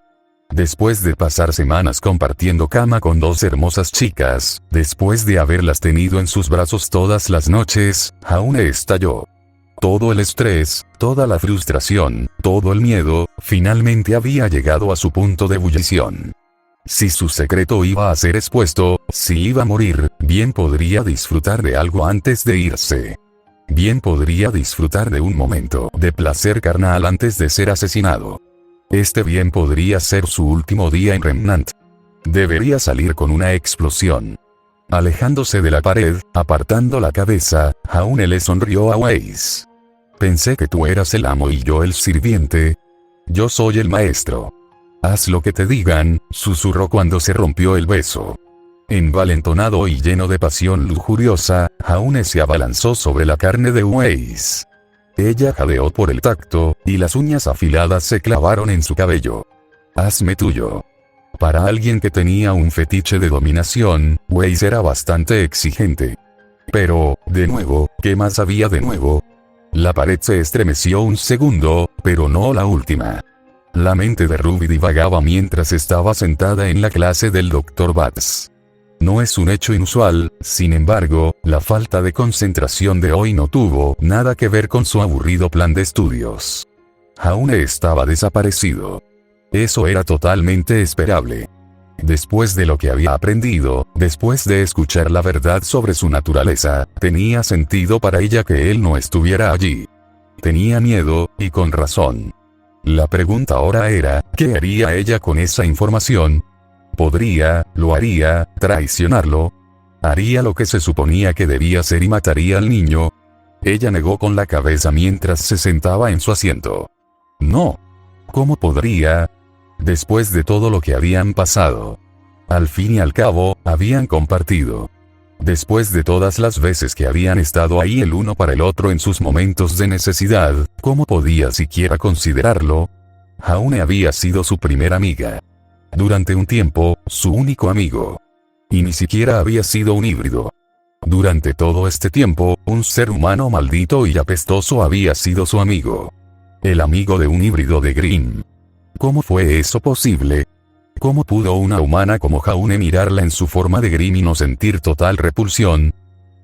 Después de pasar semanas compartiendo cama con dos hermosas chicas, después de haberlas tenido en sus brazos todas las noches, Jaune estalló. Todo el estrés, toda la frustración, todo el miedo, finalmente había llegado a su punto de ebullición. Si su secreto iba a ser expuesto, si iba a morir, bien podría disfrutar de algo antes de irse. Bien podría disfrutar de un momento de placer carnal antes de ser asesinado. Este bien podría ser su último día en Remnant. Debería salir con una explosión. Alejándose de la pared, apartando la cabeza, Jaune le sonrió a Weiss. Pensé que tú eras el amo y yo el sirviente. Yo soy el maestro. Haz lo que te digan, susurró cuando se rompió el beso. Envalentonado y lleno de pasión lujuriosa, Jaune se abalanzó sobre la carne de Weiss. Ella jadeó por el tacto, y las uñas afiladas se clavaron en su cabello. Hazme tuyo. Para alguien que tenía un fetiche de dominación, Weiss era bastante exigente. Pero, de nuevo, ¿qué más había de nuevo? La pared se estremeció un segundo, pero no la última. La mente de Ruby divagaba mientras estaba sentada en la clase del Dr. Batts. No es un hecho inusual, sin embargo, la falta de concentración de hoy no tuvo nada que ver con su aburrido plan de estudios. Jaune estaba desaparecido. Eso era totalmente esperable. Después de lo que había aprendido, después de escuchar la verdad sobre su naturaleza, tenía sentido para ella que él no estuviera allí. Tenía miedo, y con razón. La pregunta ahora era, ¿qué haría ella con esa información? ¿Lo haría, traicionarlo? ¿Haría lo que se suponía que debía hacer y mataría al niño? Ella negó con la cabeza mientras se sentaba en su asiento. No. ¿Cómo podría? Después de todo lo que habían pasado. Al fin y al cabo, habían compartido. Después de todas las veces que habían estado ahí el uno para el otro en sus momentos de necesidad, ¿cómo podía siquiera considerarlo? Jaune había sido su primera amiga. Durante un tiempo, su único amigo. Y ni siquiera había sido un híbrido. Durante todo este tiempo, un ser humano maldito y apestoso había sido su amigo. El amigo de un híbrido de Grimm. ¿Cómo fue eso posible? ¿Cómo pudo una humana como Jaune mirarla en su forma de Grimm y no sentir total repulsión?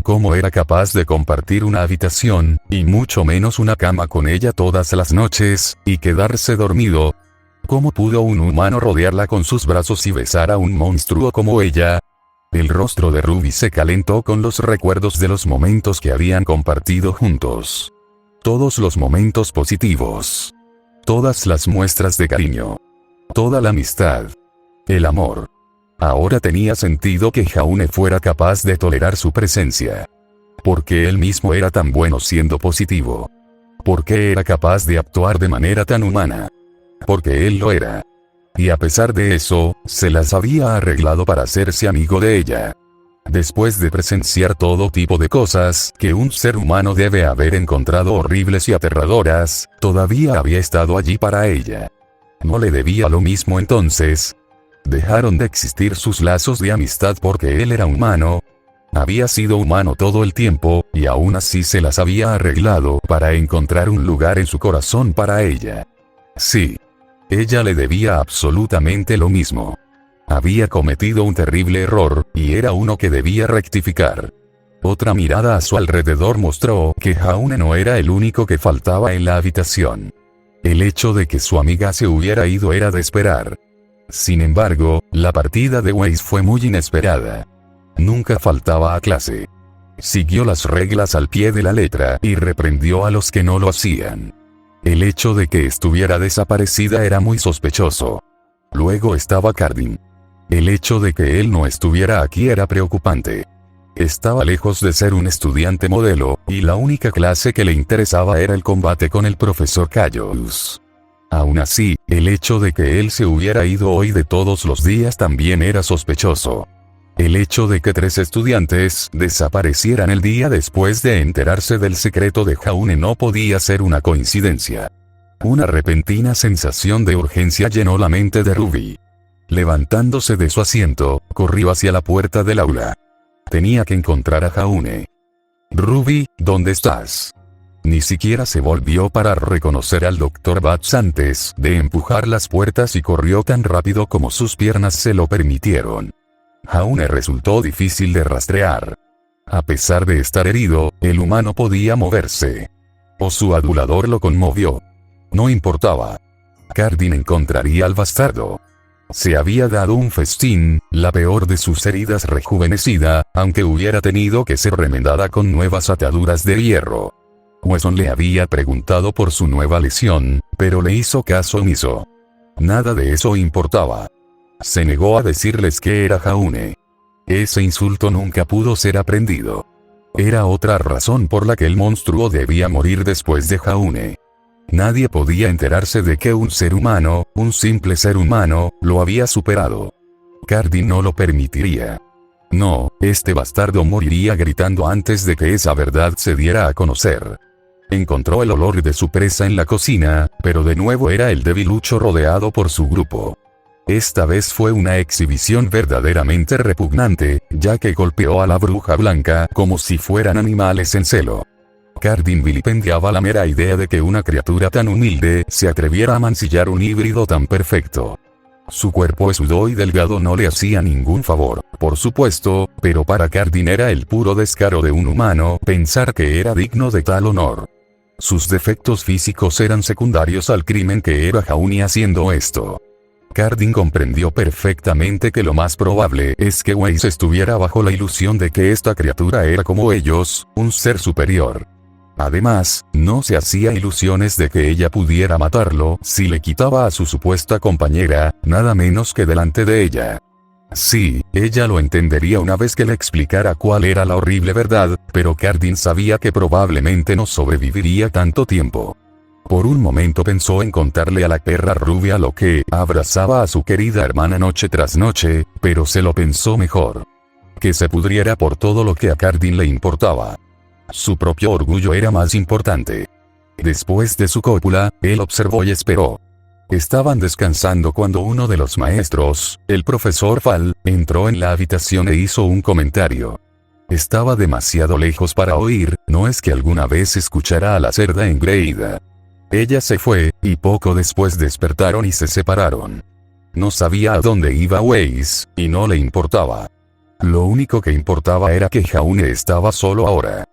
¿Cómo era capaz de compartir una habitación, y mucho menos una cama con ella todas las noches, y quedarse dormido? ¿Cómo pudo un humano rodearla con sus brazos y besar a un monstruo como ella? El rostro de Ruby se calentó con los recuerdos de los momentos que habían compartido juntos. Todos los momentos positivos. Todas las muestras de cariño. Toda la amistad. El amor. Ahora tenía sentido que Jaune fuera capaz de tolerar su presencia. Porque él mismo era tan bueno siendo positivo. Porque era capaz de actuar de manera tan humana. Porque él lo era. Y a pesar de eso, se las había arreglado para hacerse amigo de ella. Después de presenciar todo tipo de cosas que un ser humano debe haber encontrado horribles y aterradoras, todavía había estado allí para ella. ¿No le debía lo mismo entonces? ¿Dejaron de existir sus lazos de amistad porque él era humano? Había sido humano todo el tiempo, y aún así se las había arreglado para encontrar un lugar en su corazón para ella. Sí. Ella le debía absolutamente lo mismo. Había cometido un terrible error, y era uno que debía rectificar. Otra mirada a su alrededor mostró que Jaune no era el único que faltaba en la habitación. El hecho de que su amiga se hubiera ido era de esperar. Sin embargo, la partida de Weiss fue muy inesperada. Nunca faltaba a clase. Siguió las reglas al pie de la letra y reprendió a los que no lo hacían. El hecho de que estuviera desaparecida era muy sospechoso. Luego estaba Cardin. El hecho de que él no estuviera aquí era preocupante. Estaba lejos de ser un estudiante modelo, y la única clase que le interesaba era el combate con el profesor Callus. Aún así, el hecho de que él se hubiera ido hoy de todos los días también era sospechoso. El hecho de que 3 estudiantes desaparecieran el día después de enterarse del secreto de Jaune no podía ser una coincidencia. Una repentina sensación de urgencia llenó la mente de Ruby. Levantándose de su asiento, corrió hacia la puerta del aula. Tenía que encontrar a Jaune. Ruby, ¿dónde estás? Ni siquiera se volvió para reconocer al Dr. Batts antes de empujar las puertas y corrió tan rápido como sus piernas se lo permitieron. Jaune resultó difícil de rastrear. A pesar de estar herido, el humano podía moverse. O su adulador lo conmovió. No importaba. Cardin encontraría al bastardo. Se había dado un festín, la peor de sus heridas rejuvenecida, aunque hubiera tenido que ser remendada con nuevas ataduras de hierro. Wesson le había preguntado por su nueva lesión, pero le hizo caso omiso. Nada de eso importaba. Se negó a decirles que era Jaune. Ese insulto nunca pudo ser aprendido. Era otra razón por la que el monstruo debía morir después de Jaune. Nadie podía enterarse de que un ser humano, un simple ser humano, lo había superado. Cardin no lo permitiría. No, este bastardo moriría gritando antes de que esa verdad se diera a conocer. Encontró el olor de su presa en la cocina, pero de nuevo era el debilucho rodeado por su grupo. Esta vez fue una exhibición verdaderamente repugnante, ya que golpeó a la bruja blanca como si fueran animales en celo. Cardin vilipendiaba la mera idea de que una criatura tan humilde se atreviera a mancillar un híbrido tan perfecto. Su cuerpo esudó y delgado no le hacía ningún favor, por supuesto, pero para Cardin era el puro descaro de un humano pensar que era digno de tal honor. Sus defectos físicos eran secundarios al crimen que era Jaune haciendo esto. Cardin comprendió perfectamente que lo más probable es que Weiss estuviera bajo la ilusión de que esta criatura era como ellos, un ser superior. Además, no se hacía ilusiones de que ella pudiera matarlo si le quitaba a su supuesta compañera, nada menos que delante de ella. Sí, ella lo entendería una vez que le explicara cuál era la horrible verdad, pero Cardin sabía que probablemente no sobreviviría tanto tiempo. Por un momento pensó en contarle a la perra rubia lo que abrazaba a su querida hermana noche tras noche, pero se lo pensó mejor. Que se pudriera por todo lo que a Cardin le importaba. Su propio orgullo era más importante. Después de su cópula, él observó y esperó. Estaban descansando cuando uno de los maestros, el profesor Fall, entró en la habitación e hizo un comentario. Estaba demasiado lejos para oír, no es que alguna vez escuchara a la cerda engreída. Ella se fue, y poco después despertaron y se separaron. No sabía a dónde iba Weiss, y no le importaba. Lo único que importaba era que Jaune estaba solo ahora.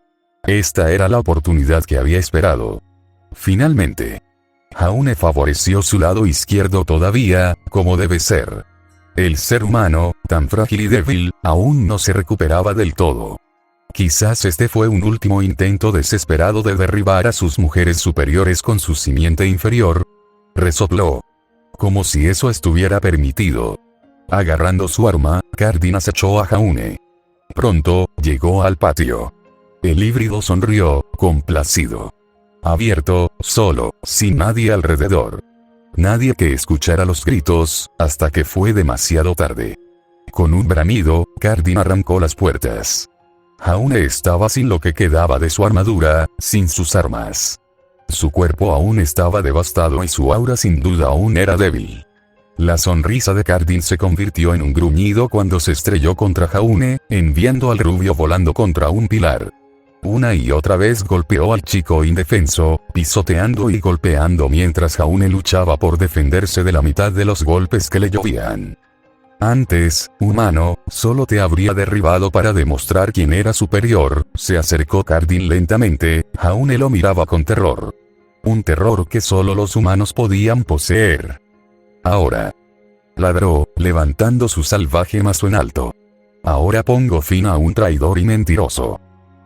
Esta era la oportunidad que había esperado. Finalmente, Jaune favoreció su lado izquierdo todavía, como debe ser. El ser humano, tan frágil y débil, aún no se recuperaba del todo. Quizás este fue un último intento desesperado de derribar a sus mujeres superiores con su simiente inferior. Resopló. Como si eso estuviera permitido. Agarrando su arma, Cardin acechó a Jaune. Pronto, llegó al patio. El híbrido sonrió, complacido. Abierto, solo, sin nadie alrededor. Nadie que escuchara los gritos, hasta que fue demasiado tarde. Con un bramido, Cardin arrancó las puertas. Jaune estaba sin lo que quedaba de su armadura, sin sus armas. Su cuerpo aún estaba devastado y su aura sin duda aún era débil. La sonrisa de Cardin se convirtió en un gruñido cuando se estrelló contra Jaune, enviando al rubio volando contra un pilar. Una y otra vez golpeó al chico indefenso, pisoteando y golpeando mientras Jaune luchaba por defenderse de la mitad de los golpes que le llovían. Antes, humano, solo te habría derribado para demostrar quién era superior, se acercó Cardin lentamente, Jaune lo miraba con terror. Un terror que solo los humanos podían poseer. Ahora. Ladró, levantando su salvaje mazo en alto. Ahora pongo fin a un traidor y mentiroso.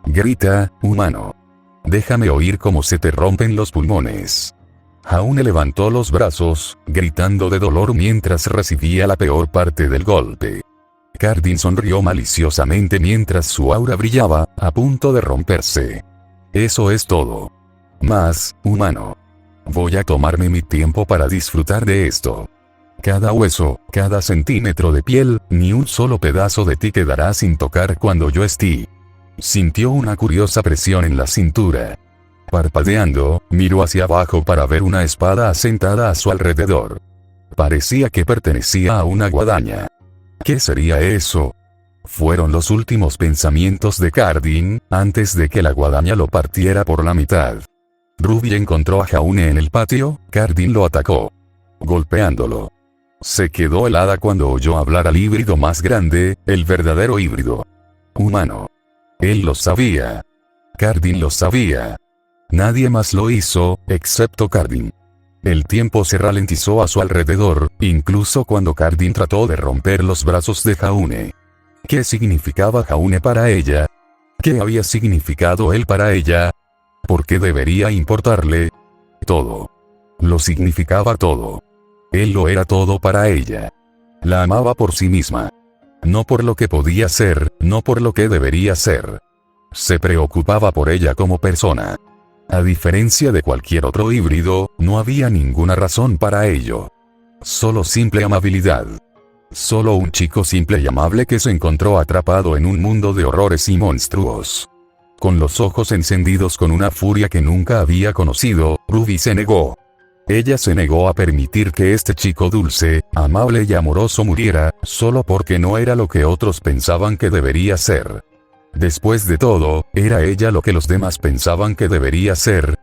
Grita, humano. Déjame oír cómo se te rompen los pulmones. Jaune levantó los brazos, gritando de dolor mientras recibía la peor parte del golpe. Cardin sonrió maliciosamente mientras su aura brillaba, a punto de romperse. Eso es todo. Más, humano. Voy a tomarme mi tiempo para disfrutar de esto. Cada hueso, cada centímetro de piel, ni un solo pedazo de ti quedará sin tocar cuando yo esté. Sintió una curiosa presión en la cintura. Parpadeando, miró hacia abajo para ver una espada asentada a su alrededor. Parecía que pertenecía a una guadaña. ¿Qué sería eso? Fueron los últimos pensamientos de Cardin, antes de que la guadaña lo partiera por la mitad. Ruby encontró a Jaune en el patio, Cardin lo atacó. Golpeándolo. Se quedó helada cuando oyó hablar al híbrido más grande, el verdadero híbrido. Humano. Él lo sabía. Cardin lo sabía. Nadie más lo hizo, excepto Cardin. El tiempo se ralentizó a su alrededor, incluso cuando Cardin trató de romper los brazos de Jaune. ¿Qué significaba Jaune para ella? ¿Qué había significado él para ella? ¿Por qué debería importarle? Todo. Lo significaba todo. Él lo era todo para ella. La amaba por sí misma. No por lo que podía ser, no por lo que debería ser. Se preocupaba por ella como persona. A diferencia de cualquier otro híbrido, no había ninguna razón para ello. Solo simple amabilidad. Solo un chico simple y amable que se encontró atrapado en un mundo de horrores y monstruos. Con los ojos encendidos con una furia que nunca había conocido, Ruby se negó. Ella se negó a permitir que este chico dulce, amable y amoroso muriera, solo porque no era lo que otros pensaban que debería ser. Después de todo, ¿era ella lo que los demás pensaban que debería ser?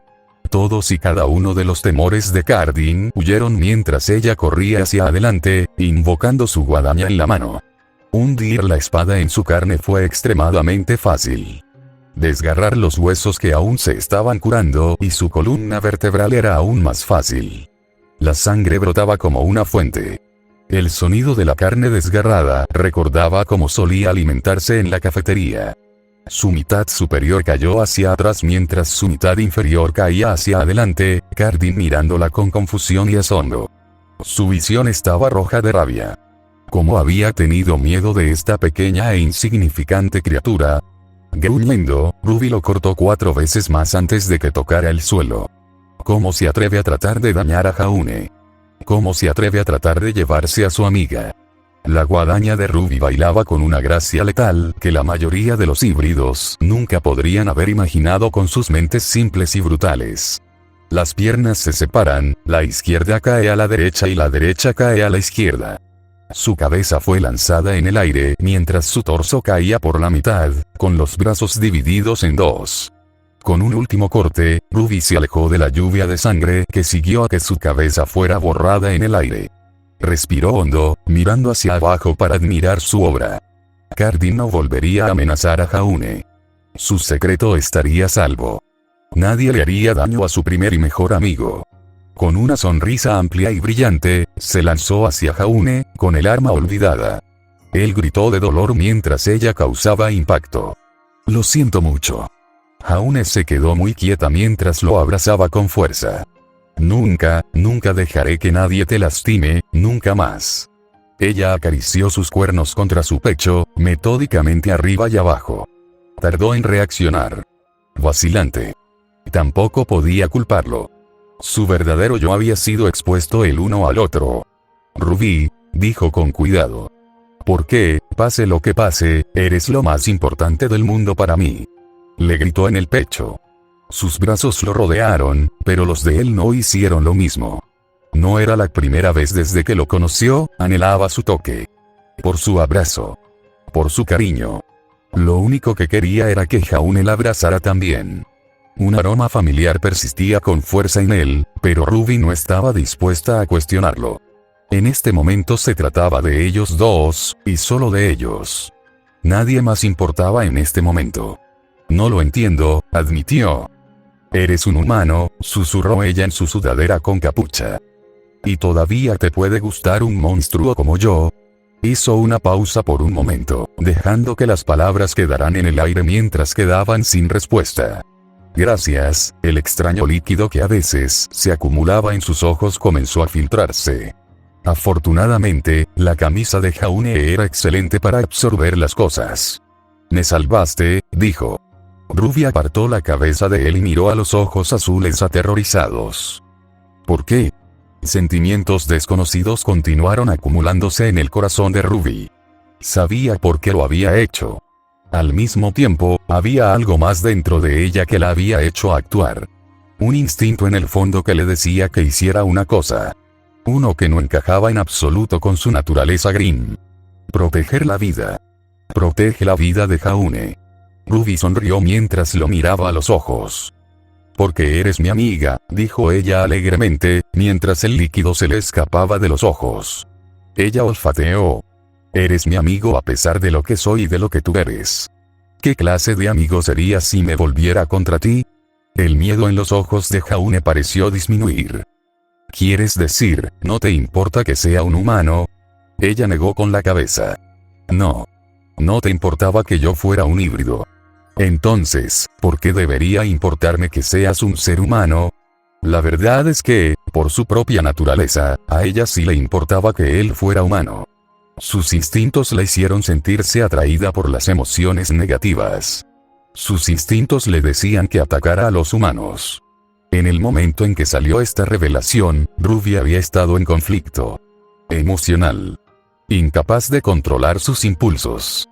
Todos y cada uno de los temores de Cardin huyeron mientras ella corría hacia adelante, invocando su guadaña en la mano. Hundir la espada en su carne fue extremadamente fácil. Desgarrar los huesos que aún se estaban curando y su columna vertebral era aún más fácil. La sangre brotaba como una fuente. El sonido de la carne desgarrada recordaba cómo solía alimentarse en la cafetería. Su mitad superior cayó hacia atrás mientras su mitad inferior caía hacia adelante, Cardin mirándola con confusión y asombro. Su visión estaba roja de rabia. ¿Cómo había tenido miedo de esta pequeña e insignificante criatura? Gruñendo, Ruby lo cortó 4 veces más antes de que tocara el suelo. ¿Cómo se atreve a tratar de dañar a Jaune? ¿Cómo se atreve a tratar de llevarse a su amiga? La guadaña de Ruby bailaba con una gracia letal que la mayoría de los híbridos nunca podrían haber imaginado con sus mentes simples y brutales. Las piernas se separan, la izquierda cae a la derecha y la derecha cae a la izquierda. Su cabeza fue lanzada en el aire mientras su torso caía por la mitad, con los brazos divididos en 2. Con un último corte, Ruby se alejó de la lluvia de sangre que siguió a que su cabeza fuera borrada en el aire. Respiró hondo, mirando hacia abajo para admirar su obra. Cardin no volvería a amenazar a Jaune. Su secreto estaría a salvo. Nadie le haría daño a su primer y mejor amigo. Con una sonrisa amplia y brillante, se lanzó hacia Jaune, con el arma olvidada. Él gritó de dolor mientras ella causaba impacto. «Lo siento mucho». Jaune se quedó muy quieta mientras lo abrazaba con fuerza. «Nunca, nunca dejaré que nadie te lastime, nunca más». Ella acarició sus cuernos contra su pecho, metódicamente arriba y abajo. Tardó en reaccionar. Vacilante. Tampoco podía culparlo. Su verdadero yo había sido expuesto el uno al otro. «Ruby», dijo con cuidado. «Porque, pase lo que pase, eres lo más importante del mundo para mí». Le gritó en el pecho. Sus brazos lo rodearon, pero los de él no hicieron lo mismo. No era la primera vez desde que lo conoció, anhelaba su toque. Por su abrazo. Por su cariño. Lo único que quería era que Jaune la abrazara también. Un aroma familiar persistía con fuerza en él, pero Ruby no estaba dispuesta a cuestionarlo. En este momento se trataba de ellos dos, y solo de ellos. Nadie más importaba en este momento. «No lo entiendo», admitió. «Eres un humano», susurró ella en su sudadera con capucha. «¿Y todavía te puede gustar un monstruo como yo?» Hizo una pausa por un momento, dejando que las palabras quedaran en el aire mientras quedaban sin respuesta. Gracias, el extraño líquido que a veces se acumulaba en sus ojos comenzó a filtrarse. Afortunadamente, la camisa de Jaune era excelente para absorber las cosas. «Me salvaste», dijo. Ruby apartó la cabeza de él y miró a los ojos azules aterrorizados. ¿Por qué? Sentimientos desconocidos continuaron acumulándose en el corazón de Ruby. Sabía por qué lo había hecho. Al mismo tiempo, había algo más dentro de ella que la había hecho actuar. Un instinto en el fondo que le decía que hiciera una cosa. Uno que no encajaba en absoluto con su naturaleza Grimm. Proteger la vida. Protege la vida de Jaune. Ruby sonrió mientras lo miraba a los ojos. «Porque eres mi amiga», dijo ella alegremente, mientras el líquido se le escapaba de los ojos. Ella olfateó. «Eres mi amigo a pesar de lo que soy y de lo que tú eres. ¿Qué clase de amigo serías si me volviera contra ti?» El miedo en los ojos de Jaune pareció disminuir. «¿Quieres decir, no te importa que sea un humano?» Ella negó con la cabeza. «No. No te importaba que yo fuera un híbrido. Entonces, ¿por qué debería importarme que seas un ser humano?» La verdad es que, por su propia naturaleza, a ella sí le importaba que él fuera humano. Sus instintos la hicieron sentirse atraída por las emociones negativas. Sus instintos le decían que atacara a los humanos. En el momento en que salió esta revelación, Ruby había estado en conflicto emocional. Incapaz de controlar sus impulsos.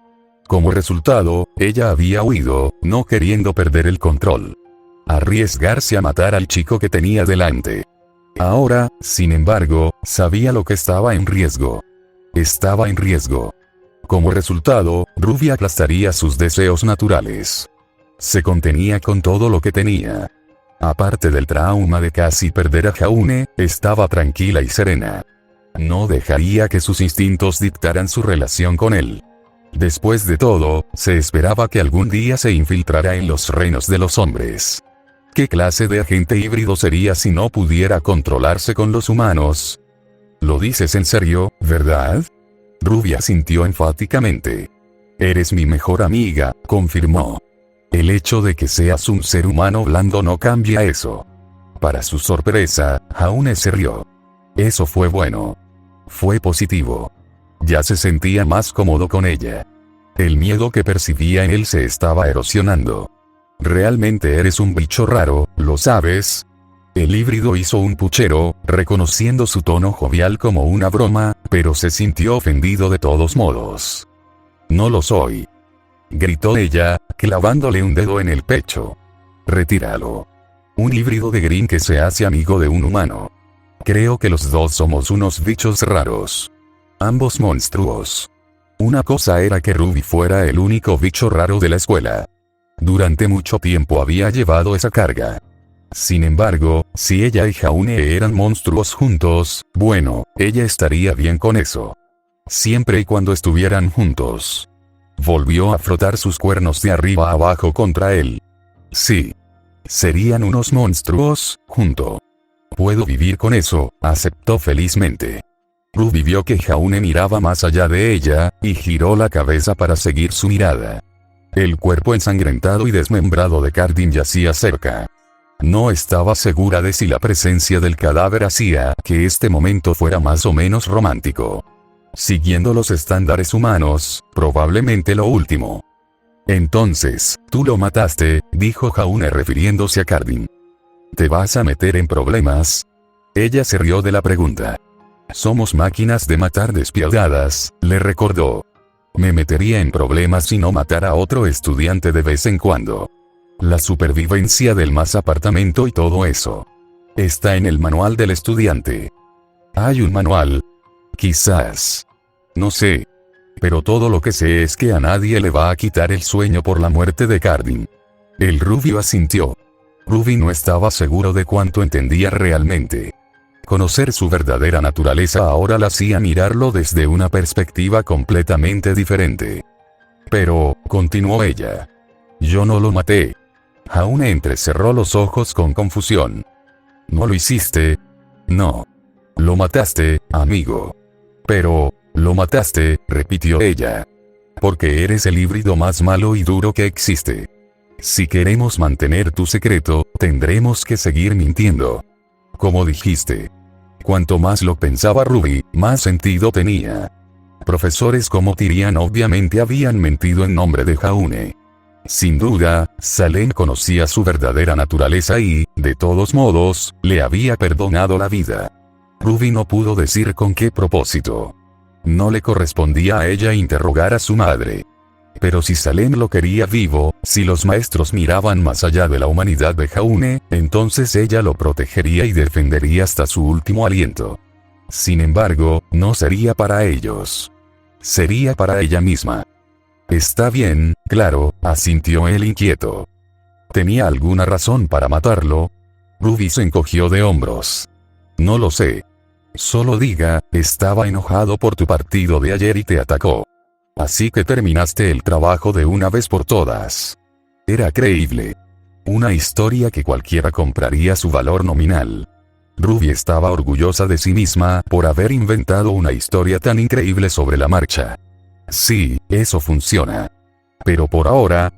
Como resultado, ella había huido, no queriendo perder el control. Arriesgarse a matar al chico que tenía delante. Ahora, sin embargo, sabía lo que estaba en riesgo. Estaba en riesgo. Como resultado, Ruby aplastaría sus deseos naturales. Se contenía con todo lo que tenía. Aparte del trauma de casi perder a Jaune, estaba tranquila y serena. No dejaría que sus instintos dictaran su relación con él. Después de todo, se esperaba que algún día se infiltrara en los reinos de los hombres. ¿Qué clase de agente híbrido sería si no pudiera controlarse con los humanos? ¿Lo dices en serio, verdad? Ruby asintió enfáticamente. Eres mi mejor amiga, confirmó. El hecho de que seas un ser humano blando no cambia eso. Para su sorpresa, Jaune se rió. Eso fue bueno. Fue positivo. Ya se sentía más cómodo con ella. El miedo que percibía en él se estaba erosionando. Realmente eres un bicho raro, ¿lo sabes? El híbrido hizo un puchero, reconociendo su tono jovial como una broma, pero se sintió ofendido de todos modos. No lo soy. Gritó ella, clavándole un dedo en el pecho. Retíralo. Un híbrido de Green que se hace amigo de un humano. Creo que los dos somos unos bichos raros. Ambos monstruos. Una cosa era que Ruby fuera el único bicho raro de la escuela. Durante mucho tiempo había llevado esa carga. Sin embargo, si ella y Jaune eran monstruos juntos, bueno, ella estaría bien con eso. Siempre y cuando estuvieran juntos. Volvió a frotar sus cuernos de arriba a abajo contra él. Sí. Serían unos monstruos, junto. Puedo vivir con eso, aceptó felizmente. Ruby vio que Jaune miraba más allá de ella, y giró la cabeza para seguir su mirada. El cuerpo ensangrentado y desmembrado de Cardin yacía cerca. No estaba segura de si la presencia del cadáver hacía que este momento fuera más o menos romántico. Siguiendo los estándares humanos, probablemente lo último. Entonces, tú lo mataste, dijo Jaune refiriéndose a Cardin. ¿Te vas a meter en problemas? Ella se rió de la pregunta. Somos máquinas de matar despiadadas, le recordó. Me metería en problemas si no matara a otro estudiante de vez en cuando. La supervivencia del más apartamento y todo eso. Está en el manual del estudiante. ¿Hay un manual? Quizás. No sé. Pero todo lo que sé es que a nadie le va a quitar el sueño por la muerte de Cardin. El rubio asintió. Ruby no estaba seguro de cuánto entendía realmente. Conocer su verdadera naturaleza ahora la hacía mirarlo desde una perspectiva completamente diferente. Pero, continuó ella. Yo no lo maté. Jaune entrecerró los ojos con confusión. ¿No lo hiciste? No. Lo mataste, amigo. Pero, lo mataste, repitió ella. Porque eres el híbrido más malo y duro que existe. Si queremos mantener tu secreto, tendremos que seguir mintiendo. Como dijiste. Cuanto más lo pensaba Ruby, más sentido tenía. Profesores como Tyrian obviamente habían mentido en nombre de Jaune. Sin duda, Salem conocía su verdadera naturaleza y, de todos modos, le había perdonado la vida. Ruby no pudo decir con qué propósito. No le correspondía a ella interrogar a su madre. Pero si Salem lo quería vivo, si los maestros miraban más allá de la humanidad de Jaune, entonces ella lo protegería y defendería hasta su último aliento. Sin embargo, no sería para ellos. Sería para ella misma. Está bien, claro, asintió él inquieto. ¿Tenía alguna razón para matarlo? Ruby se encogió de hombros. No lo sé. Solo diga, estaba enojado por tu partido de ayer y te atacó. Así que terminaste el trabajo de una vez por todas. Era creíble. Una historia que cualquiera compraría su valor nominal. Ruby estaba orgullosa de sí misma por haber inventado una historia tan increíble sobre la marcha. Sí, eso funciona. Pero por ahora,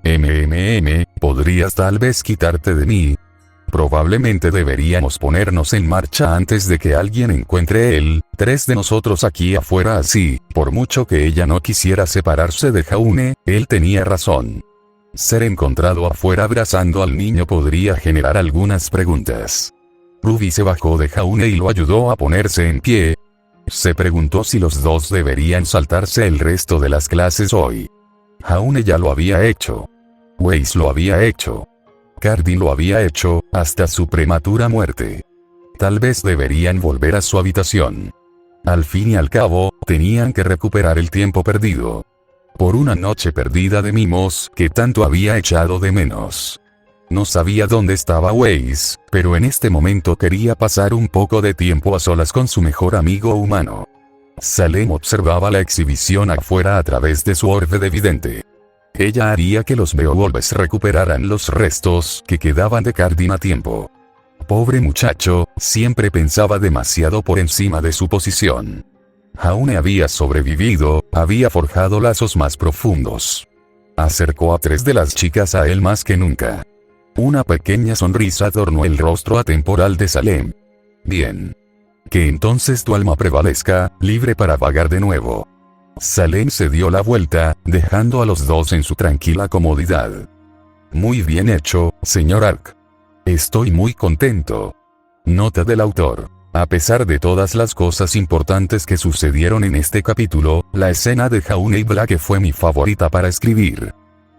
podrías tal vez quitarte de mí. Probablemente deberíamos ponernos en marcha antes de que alguien encuentre él, 3 de nosotros aquí afuera así, por mucho que ella no quisiera separarse de Jaune, él tenía razón. Ser encontrado afuera abrazando al niño podría generar algunas preguntas. Ruby se bajó de Jaune y lo ayudó a ponerse en pie. Se preguntó si los dos deberían saltarse el resto de las clases hoy. Jaune ya lo había hecho. Weiss lo había hecho. Cardin lo había hecho, hasta su prematura muerte. Tal vez deberían volver a su habitación. Al fin y al cabo, tenían que recuperar el tiempo perdido. por una noche perdida de mimos que tanto había echado de menos. No sabía dónde estaba Weiss, pero en este momento quería pasar un poco de tiempo a solas con su mejor amigo humano. Salem observaba la exhibición afuera a través de su orbe de vidente. Ella haría que los Beowulfs recuperaran los restos que quedaban de Cardin a tiempo. Pobre muchacho, siempre pensaba demasiado por encima de su posición. Jaune había sobrevivido, había forjado lazos más profundos. Acercó a 3 de las chicas a él más que nunca. Una pequeña sonrisa adornó el rostro atemporal de Salem. Bien. Que entonces tu alma prevalezca, libre para vagar de nuevo. Salem se dio la vuelta, dejando a los dos en su tranquila comodidad. Muy bien hecho, señor Ark. Estoy muy contento. Nota del autor. A pesar de todas las cosas importantes que sucedieron en este capítulo, la escena de Jaune y Blake fue mi favorita para escribir.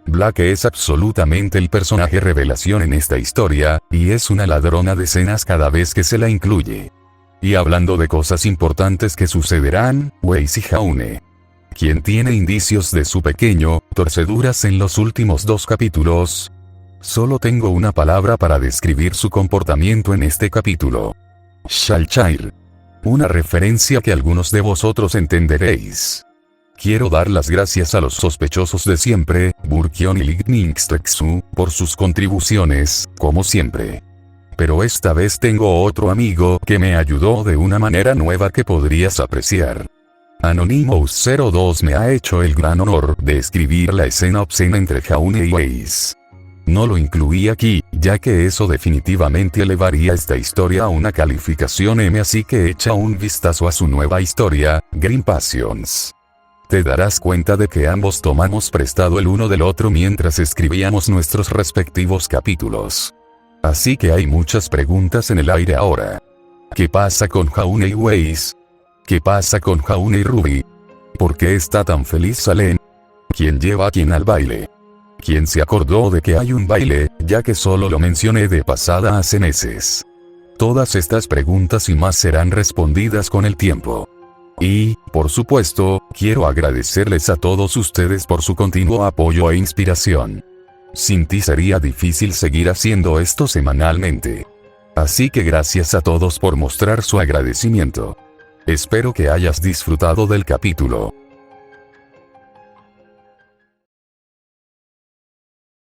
Blake es absolutamente el personaje revelación en esta historia, y es una ladrona de escenas cada vez que se la incluye. Y hablando de cosas importantes que sucederán, Weiss y Jaune. Quien tiene indicios de su pequeño, torceduras en los últimos 2 capítulos. Solo tengo una palabra para describir su comportamiento en este capítulo. Shalchair. Una referencia que algunos de vosotros entenderéis. Quiero dar las gracias a los sospechosos de siempre, Burkion y Ligningstexu, por sus contribuciones, como siempre. Pero esta vez tengo otro amigo que me ayudó de una manera nueva que podrías apreciar. Anonymous02 me ha hecho el gran honor de escribir la escena obscena entre Jaune y Weiss. No lo incluí aquí, ya que eso definitivamente elevaría esta historia a una calificación M, así que echa un vistazo a su nueva historia, Green Passions. Te darás cuenta de que ambos tomamos prestado el uno del otro mientras escribíamos nuestros respectivos capítulos. Así que hay muchas preguntas en el aire ahora. ¿Qué pasa con Jaune y Weiss? ¿Qué pasa con Jaune y Ruby? ¿Por qué está tan feliz Salem? ¿Quién lleva a quién al baile? ¿Quién se acordó de que hay un baile, ya que solo lo mencioné de pasada hace meses? Todas estas preguntas y más serán respondidas con el tiempo. Y, por supuesto, quiero agradecerles a todos ustedes por su continuo apoyo e inspiración. Sin ti sería difícil seguir haciendo esto semanalmente. Así que gracias a todos por mostrar su agradecimiento. Espero que hayas disfrutado del capítulo.